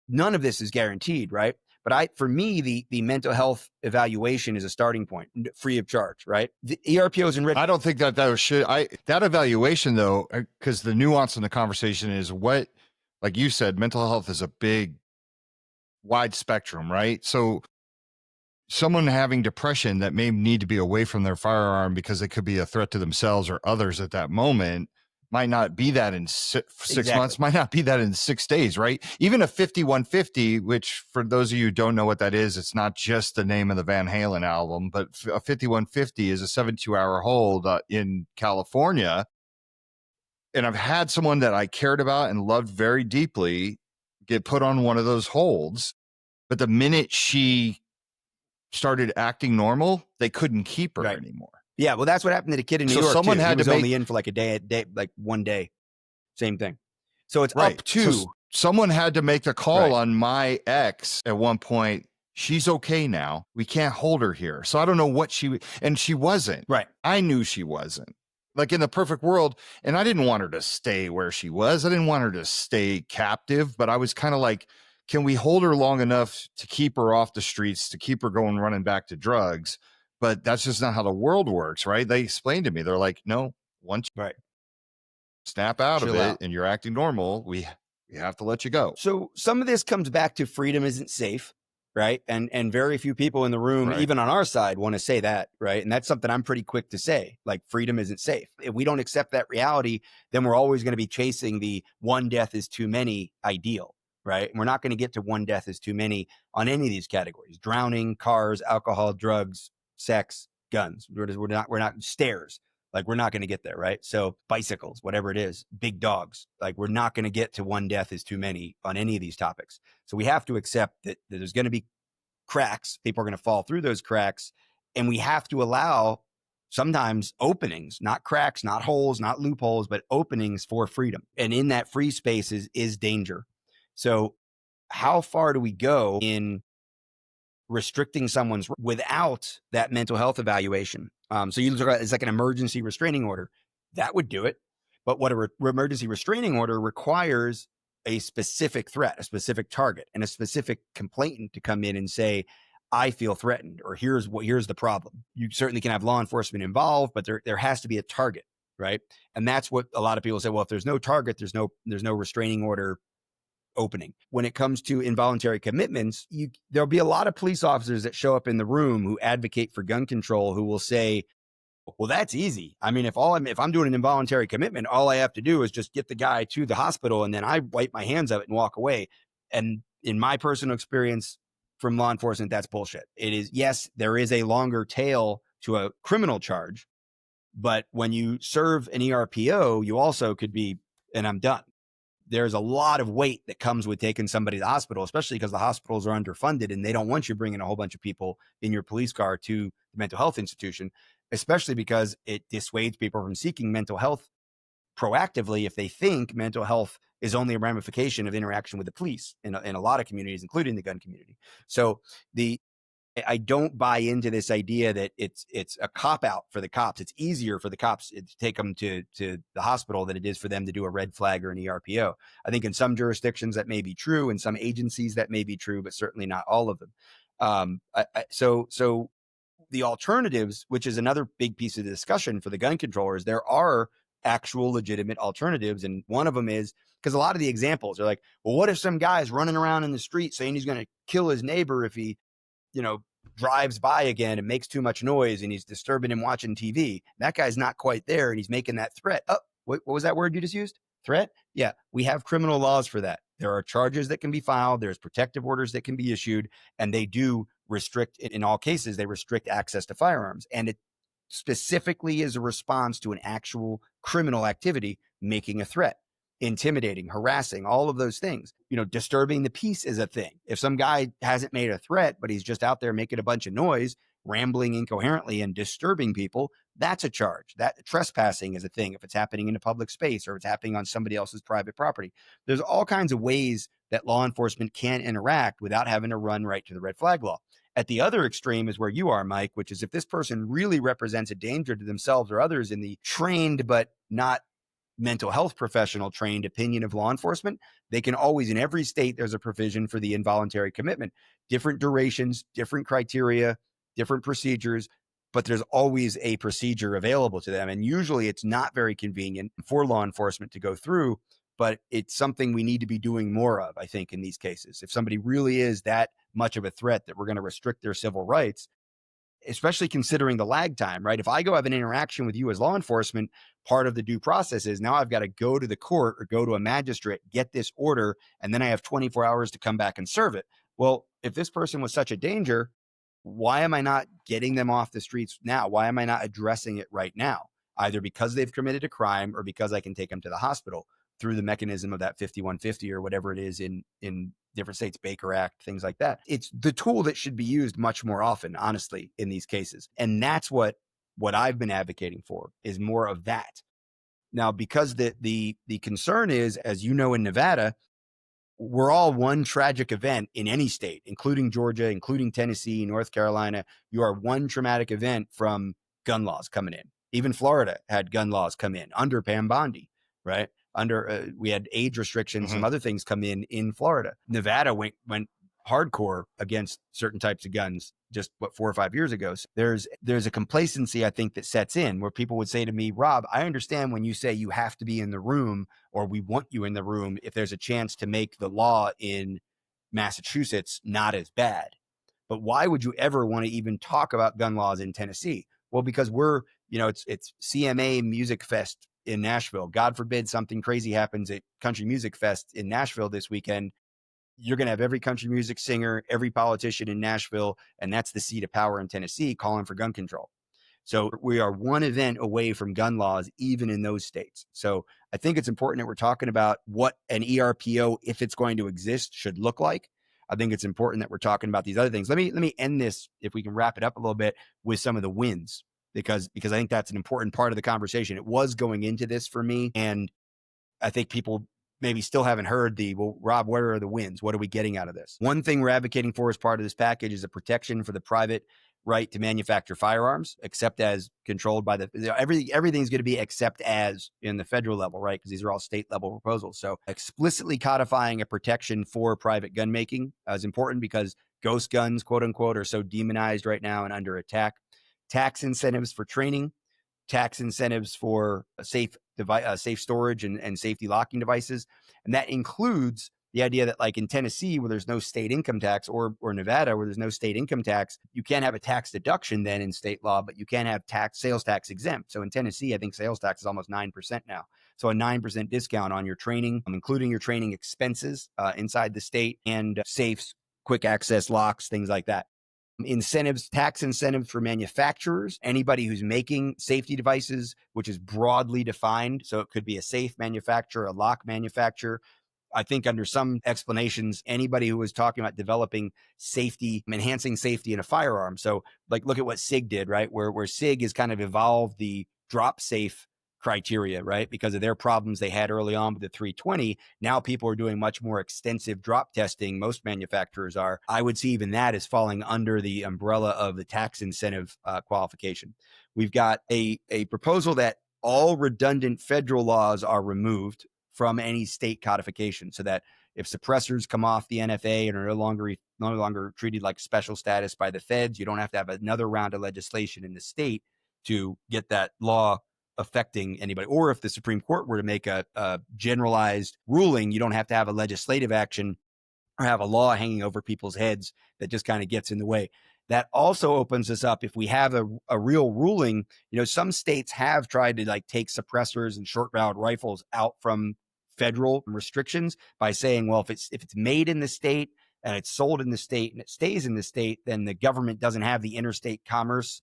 none of this is guaranteed, right? But for me, the mental health evaluation is a starting point, free of charge, right? The ERPOs and I don't think that that evaluation though, because the nuance in the conversation is what, like you said, mental health is a big, wide spectrum, right? So someone having depression that may need to be away from their firearm because it could be a threat to themselves or others at that moment might not be that in six months, might not be that in 6 days, right? Even a 5150, which for those of you who don't know what that is, it's not just the name of the Van Halen album, but a 5150 is a 72-hour hold in California. And I've had someone that I cared about and loved very deeply get put on one of those holds. But the minute she started acting normal, they couldn't keep her anymore. Yeah, well, that's what happened to the kid in New York. Someone too. had he was to only in for like like 1 day. Same thing. So it's up to someone had to make the call on my ex at one point. She's okay now. We can't hold her here. So I don't know what she wasn't. Right. I knew she wasn't. Like in the perfect world, and I didn't want her to stay where she was. I didn't want her to stay captive, but I was kind of like, can we hold her long enough to keep her off the streets, to keep her running back to drugs? But that's just not how the world works, right? They explained to me, they're like, no, once you snap out of it and you're acting normal, we have to let you go. So some of this comes back to freedom isn't safe, right? And very few people in the room, even on our side, want to say that, right? And that's something I'm pretty quick to say, like freedom isn't safe. If we don't accept that reality, then we're always going to be chasing the one death is too many ideal. Right. And we're not going to get to one death is too many on any of these categories: drowning, cars, alcohol, drugs, sex, guns. We're not stairs. Like we're not going to get there. Right. So bicycles, whatever it is, big dogs, like we're not going to get to one death is too many on any of these topics. So we have to accept that there's going to be cracks. People are going to fall through those cracks. And we have to allow sometimes openings, not cracks, not holes, not loopholes, but openings for freedom. And in that free space is danger. So how far do we go in restricting someone's without that mental health evaluation? So you look at it's like an emergency restraining order. That would do it. But what a emergency restraining order requires a specific threat, a specific target, and a specific complainant to come in and say, I feel threatened, or here's the problem. You certainly can have law enforcement involved, but there has to be a target, right? And that's what a lot of people say, well, if there's no target, there's no restraining order opening. When it comes to involuntary commitments, there'll be a lot of police officers that show up in the room who advocate for gun control, who will say, well, that's easy. I mean, if I'm doing an involuntary commitment, all I have to do is just get the guy to the hospital and then I wipe my hands of it and walk away. And in my personal experience from law enforcement, that's bullshit. It is, yes, there is a longer tail to a criminal charge, but when you serve an ERPO, you also could be, and I'm done. There's a lot of weight that comes with taking somebody to the hospital, especially because the hospitals are underfunded and they don't want you bringing a whole bunch of people in your police car to the mental health institution, especially because it dissuades people from seeking mental health proactively if they think mental health is only a ramification of interaction with the police in a lot of communities, including the gun community. So I don't buy into this idea that it's a cop out for the cops. It's easier for the cops to take them to the hospital than it is for them to do a red flag or an ERPO. I think in some jurisdictions that may be true, in some agencies that may be true, but certainly not all of them. So the alternatives, which is another big piece of the discussion for the gun controllers, there are actual legitimate alternatives. And one of them is, because a lot of the examples are like, well, what if some guy's running around in the street saying he's going to kill his neighbor if he drives by again and makes too much noise and he's disturbing him watching TV. That guy's not quite there and he's making that threat. Oh, what was that word you just used? Threat? Yeah, we have criminal laws for that. There are charges that can be filed. There's protective orders that can be issued, and they do restrict, in all cases, they restrict access to firearms. And it specifically is a response to an actual criminal activity, making a threat, intimidating, harassing, all of those things. Disturbing the peace is a thing. If some guy hasn't made a threat, but he's just out there making a bunch of noise, rambling incoherently and disturbing people, that's a charge. That trespassing is a thing if it's happening in a public space or it's happening on somebody else's private property. There's all kinds of ways that law enforcement can interact without having to run right to the red flag law. At the other extreme is where you are, Mike, which is if this person really represents a danger to themselves or others in the trained but not mental health professional trained opinion of law enforcement, they can always, in every state, there's a provision for the involuntary commitment, different durations, different criteria, different procedures, but there's always a procedure available to them. And usually it's not very convenient for law enforcement to go through, but it's something we need to be doing more of, I think, in these cases. If somebody really is that much of a threat that we're going to restrict their civil rights, especially considering the lag time, right? If I go have an interaction with you as law enforcement, part of the due process is now I've got to go to the court or go to a magistrate, get this order, and then I have 24 hours to come back and serve it. Well, if this person was such a danger, why am I not getting them off the streets now? Why am I not addressing it right now? Either because they've committed a crime or because I can take them to the hospital through the mechanism of that 5150 or whatever it is in different states, Baker Act, things like that. It's the tool that should be used much more often, honestly, in these cases. And that's what I've been advocating for, is more of that. Now, because the concern is, as you know, in Nevada, we're all one tragic event in any state, including Georgia, including Tennessee, North Carolina. You are one traumatic event from gun laws coming in. Even Florida had gun laws come in under Pam Bondi, right? We had age restrictions, some other things come in Florida. Nevada went hardcore against certain types of guns just 4 or 5 years ago. So there's a complacency, I think, that sets in where people would say to me, Rob, I understand when you say you have to be in the room or we want you in the room if there's a chance to make the law in Massachusetts not as bad. But why would you ever want to even talk about gun laws in Tennessee? Well, because it's CMA Music Fest in Nashville. God forbid something crazy happens at Country Music Fest in Nashville this weekend. You're going to have every country music singer, every politician in Nashville, and that's the seat of power in Tennessee, calling for gun control. So we are one event away from gun laws, even in those states. So I think it's important that we're talking about what an ERPO, if it's going to exist, should look like. I think it's important that we're talking about these other things. Let me end this, if we can wrap it up a little bit, with some of the wins, because I think that's an important part of the conversation. It was going into this for me, and I think people maybe still haven't heard well, Rob, what are the wins? What are we getting out of this? One thing we're advocating for as part of this package is a protection for the private right to manufacture firearms, except as controlled by everything's going to be except as in the federal level, right? Because these are all state level proposals. So explicitly codifying a protection for private gun making is important because ghost guns, quote unquote, are so demonized right now and under attack. Tax incentives for training, tax incentives for safe storage and safety locking devices. And that includes the idea that like in Tennessee, where there's no state income tax, or Nevada, where there's no state income tax, you can't have a tax deduction then in state law, but you can have sales tax exempt. So in Tennessee, I think sales tax is almost 9% now. So a 9% discount on your training, including your training expenses inside the state, and safes, quick access locks, things like that. Incentives, tax incentives for manufacturers, anybody who's making safety devices, which is broadly defined. So it could be a safe manufacturer, a lock manufacturer. I think under some explanations, anybody who was talking about developing safety, enhancing safety in a firearm. So like, look at what SIG did, right? Where SIG has kind of evolved the drop safe criteria, right? Because of their problems they had early on with the 320. Now people are doing much more extensive drop testing. Most manufacturers are. I would see even that as falling under the umbrella of the tax incentive qualification. We've got a proposal that all redundant federal laws are removed from any state codification, so that if suppressors come off the NFA and are no longer treated like special status by the feds, you don't have to have another round of legislation in the state to get that law affecting anybody. Or if the Supreme Court were to make a generalized ruling, you don't have to have a legislative action or have a law hanging over people's heads that just kind of gets in the way. That also opens us up. If we have a real ruling, some states have tried to like take suppressors and short-barreled rifles out from federal restrictions by saying, well, if it's made in the state and it's sold in the state and it stays in the state, then the government doesn't have the interstate commerce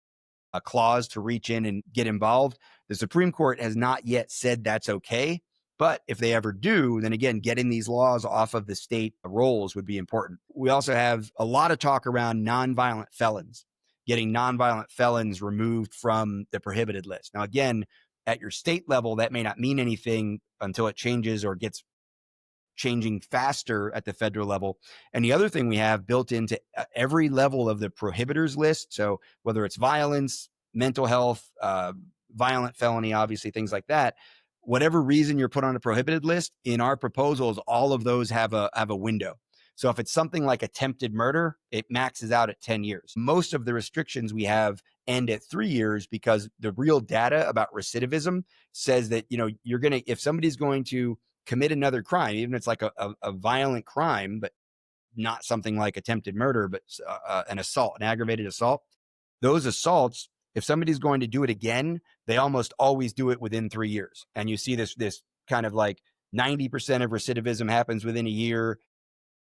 a clause to reach in and get involved. The Supreme Court has not yet said that's okay. But if they ever do, then again, getting these laws off of the state rolls would be important. We also have a lot of talk around nonviolent felons, getting nonviolent felons removed from the prohibited list. Now, again, at your state level, that may not mean anything until it changes or gets changing faster at the federal level. And the other thing we have built into every level of the prohibitors list, so whether it's violence, mental health, violent felony, obviously things like that, whatever reason you're put on a prohibited list, in our proposals, all of those have a window. So if it's something like attempted murder, it maxes out at 10 years. Most of the restrictions we have end at 3 years because the real data about recidivism says that, if somebody's going to commit another crime, even if it's like a violent crime, but not something like attempted murder, but an assault, an aggravated assault, those assaults, if somebody's going to do it again, they almost always do it within 3 years. And you see this kind of like 90% of recidivism happens within a year,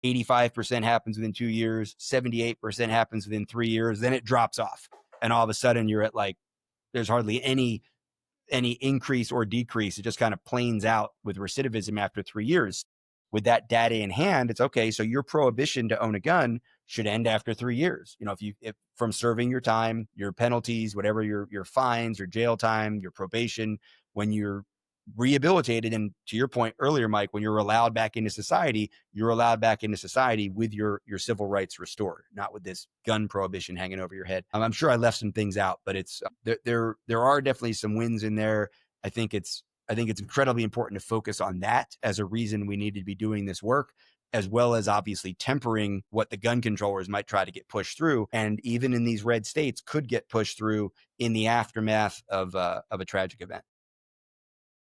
85% happens within 2 years, 78% happens within 3 years, then it drops off. And all of a sudden you're at like, there's hardly any increase or decrease. It just kind of planes out with recidivism after 3 years. With that data in hand, it's okay. So your prohibition to own a gun should end after 3 years. If from serving your time, your penalties, whatever your fines, your jail time, your probation, when you're rehabilitated, and to your point earlier, Mike, when you're allowed back into society, you're allowed back into society with your civil rights restored, not with this gun prohibition hanging over your head. I'm sure I left some things out, but it's there are definitely some wins in there. I think it's incredibly important to focus on that as a reason we need to be doing this work, as well as obviously tempering what the gun controllers might try to get pushed through, and even in these red states could get pushed through in the aftermath of a tragic event.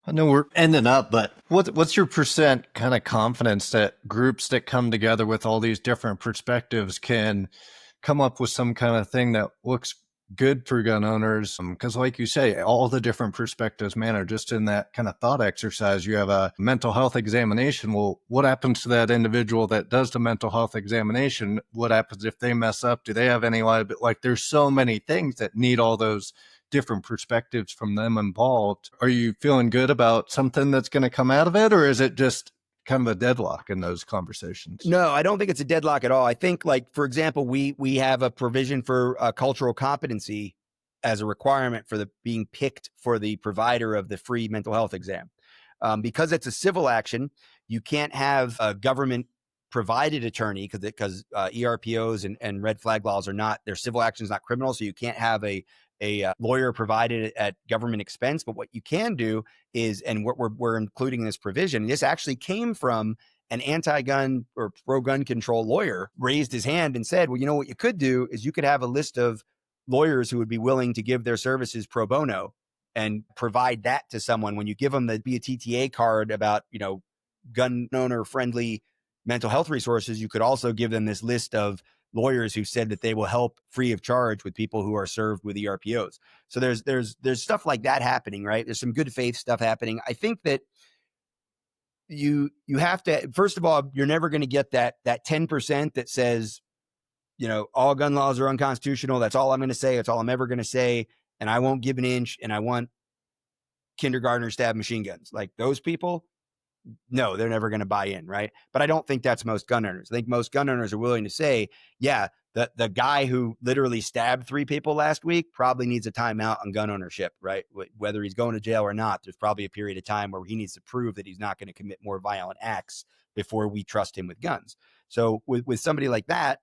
I know we're ending up, but what's your percent kind of confidence that groups that come together with all these different perspectives can come up with some kind of thing that looks good for gun owners? Because like you say, all the different perspectives matter. Just in that kind of thought exercise, you have a mental health examination. Well, what happens to that individual that does the mental health examination? What happens if they mess up? Do they have any liability? Like, there's so many things that need all those different perspectives from them involved. Are you feeling good about something that's going to come out of it, or is it just kind of a deadlock in those conversations? No, I don't think it's a deadlock at all. I think, like, for example, we have a provision for cultural competency as a requirement for being picked for the provider of the free mental health exam. Because it's a civil action, you can't have a government provided attorney because ERPOs and red flag laws are not, their civil action is not criminal. So you can't have a lawyer provided at government expense. But what you can do is, and what we're including in this provision, this actually came from an anti-gun or pro-gun control lawyer, raised his hand and said, well, what you could do is you could have a list of lawyers who would be willing to give their services pro bono and provide that to someone when you give them the WTTA card about, gun owner friendly mental health resources, you could also give them this list of lawyers who said that they will help free of charge with people who are served with ERPOs. So there's stuff like that happening, right? There's some good faith stuff happening. I think that you have to, first of all, you're never going to get that 10% that says, all gun laws are unconstitutional. That's all I'm going to say. It's all I'm ever going to say. And I won't give an inch. And I want kindergartners to have machine guns. Like those people, no, they're never going to buy in, right? But I don't think that's most gun owners. I think most gun owners are willing to say, yeah, the guy who literally stabbed 3 people last week probably needs a timeout on gun ownership, right? Whether he's going to jail or not, there's probably a period of time where he needs to prove that he's not going to commit more violent acts before we trust him with guns. So with somebody like that,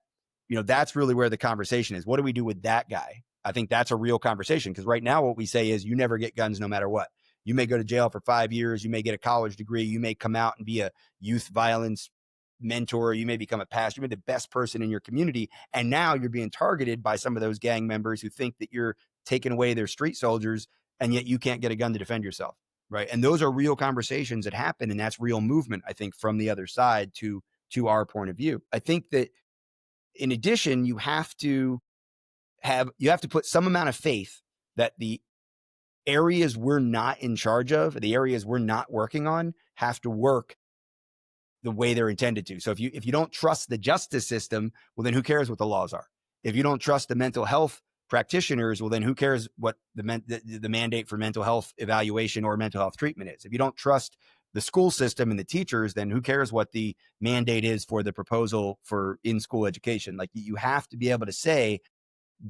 that's really where the conversation is. What do we do with that guy? I think that's a real conversation, because right now what we say is you never get guns no matter what. You may go to jail for 5 years. You may get a college degree. You may come out and be a youth violence mentor. You may become a pastor. You may be the best person in your community. And now you're being targeted by some of those gang members who think that you're taking away their street soldiers, and yet you can't get a gun to defend yourself, right? And those are real conversations that happen, and that's real movement, I think, from the other side to our point of view. I think that in addition, you have to put some amount of faith that the areas we're not in charge of, the areas we're not working on, have to work the way they're intended to. So if you don't trust the justice system, well, then who cares what the laws are? If you don't trust the mental health practitioners, well, then who cares what the mandate for mental health evaluation or mental health treatment is? If you don't trust the school system and the teachers, then who cares what the mandate is for the proposal for in-school education? Like, you have to be able to say,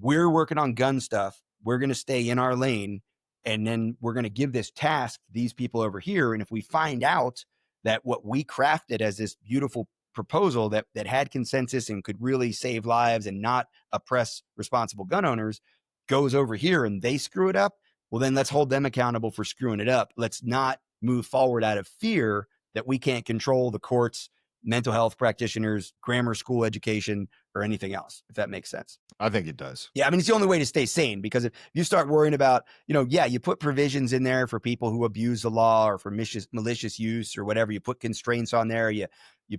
we're working on gun stuff. We're going to stay in our lane. And then we're going to give this task to these people over here. And if we find out that what we crafted as this beautiful proposal that had consensus and could really save lives and not oppress responsible gun owners goes over here and they screw it up, well, then let's hold them accountable for screwing it up. Let's not move forward out of fear that we can't control the courts, mental health practitioners, grammar school education, or anything else, if that makes sense. I think it does. Yeah, I mean, it's the only way to stay sane, because if you start worrying about, you put provisions in there for people who abuse the law or for malicious use or whatever. You put constraints on there. You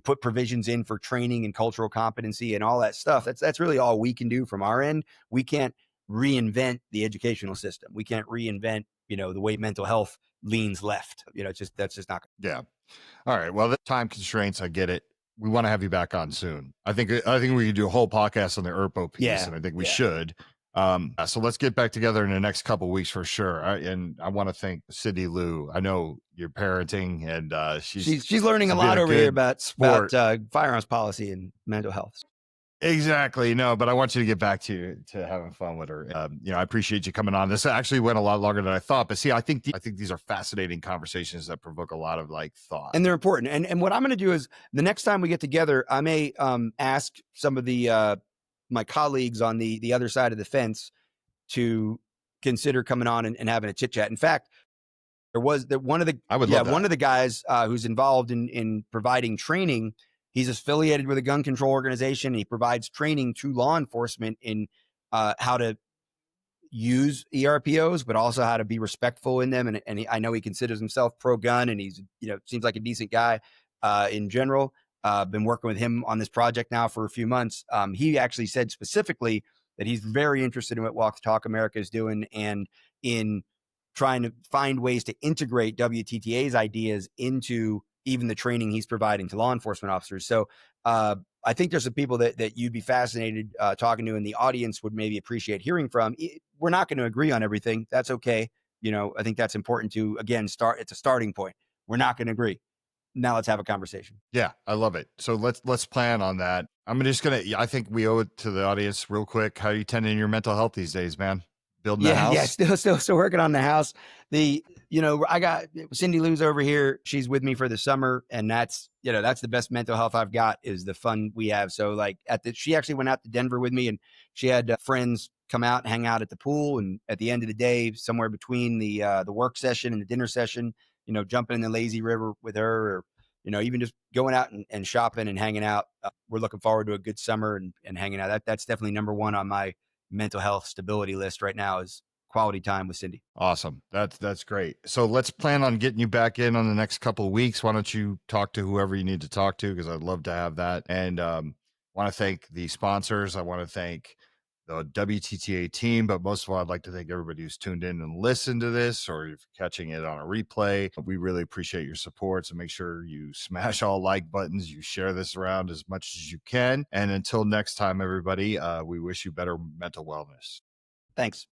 put provisions in for training and cultural competency and all that stuff. That's really all we can do from our end. We can't reinvent the educational system. We can't reinvent, the way mental health leans left. That's just not. Yeah. All right. Well, the time constraints, I get it. We want to have you back on soon. I think we could do a whole podcast on the ERPO piece, and I think we should. So let's get back together in the next couple of weeks for sure. And I want to thank Cindy Lou. I know you're parenting, and she's learning a lot over here about firearms policy and mental health. Exactly. No, but I want you to get back to having fun with her. I appreciate you coming on. This actually went a lot longer than I thought, but see, I think these are fascinating conversations that provoke a lot of thought, and they're important. And what I'm going to do is, the next time we get together, I may ask some of the my colleagues on the other side of the fence to consider coming on and having a chit chat. In fact, one of the guys who's involved in providing training. He's affiliated with a gun control organization, and he provides training to law enforcement in how to use ERPOs, but also how to be respectful in them. And I know he considers himself pro-gun, and he's, seems like a decent guy in general. Been working with him on this project now for a few months. He actually said specifically that he's very interested in what Walk the Talk America is doing, and in trying to find ways to integrate WTTA's ideas into even the training he's providing to law enforcement officers. So I think there's some people that you'd be fascinated talking to, and the audience would maybe appreciate hearing from. We're not going to agree on everything. That's okay. I think that's important to, again, it's a starting point. We're not going to agree. Now let's have a conversation. Yeah, I love it. So let's plan on that. I think we owe it to the audience real quick. How are you tending your mental health these days, man? Building a house? Yeah, still working on the house. I got Cindy Lou's over here. She's with me for the summer, and that's the best mental health I've got, is the fun we have. So she actually went out to Denver with me, and she had friends come out and hang out at the pool. And at the end of the day, somewhere between the work session and the dinner session, jumping in the lazy river with her, or even just going out and shopping and hanging out. We're looking forward to a good summer and hanging out. That's definitely number one on my mental health stability list right now, is quality time with Cindy. Awesome. That's great. So let's plan on getting you back in on the next couple of weeks. Why don't you talk to whoever you need to talk to? Because I'd love to have that. And want to thank the sponsors. I want to thank the WTTA team, but most of all, I'd like to thank everybody who's tuned in and listened to this, or if you're catching it on a replay. We really appreciate your support. So make sure you smash all like buttons. You share this around as much as you can. And until next time, everybody, we wish you better mental wellness. Thanks.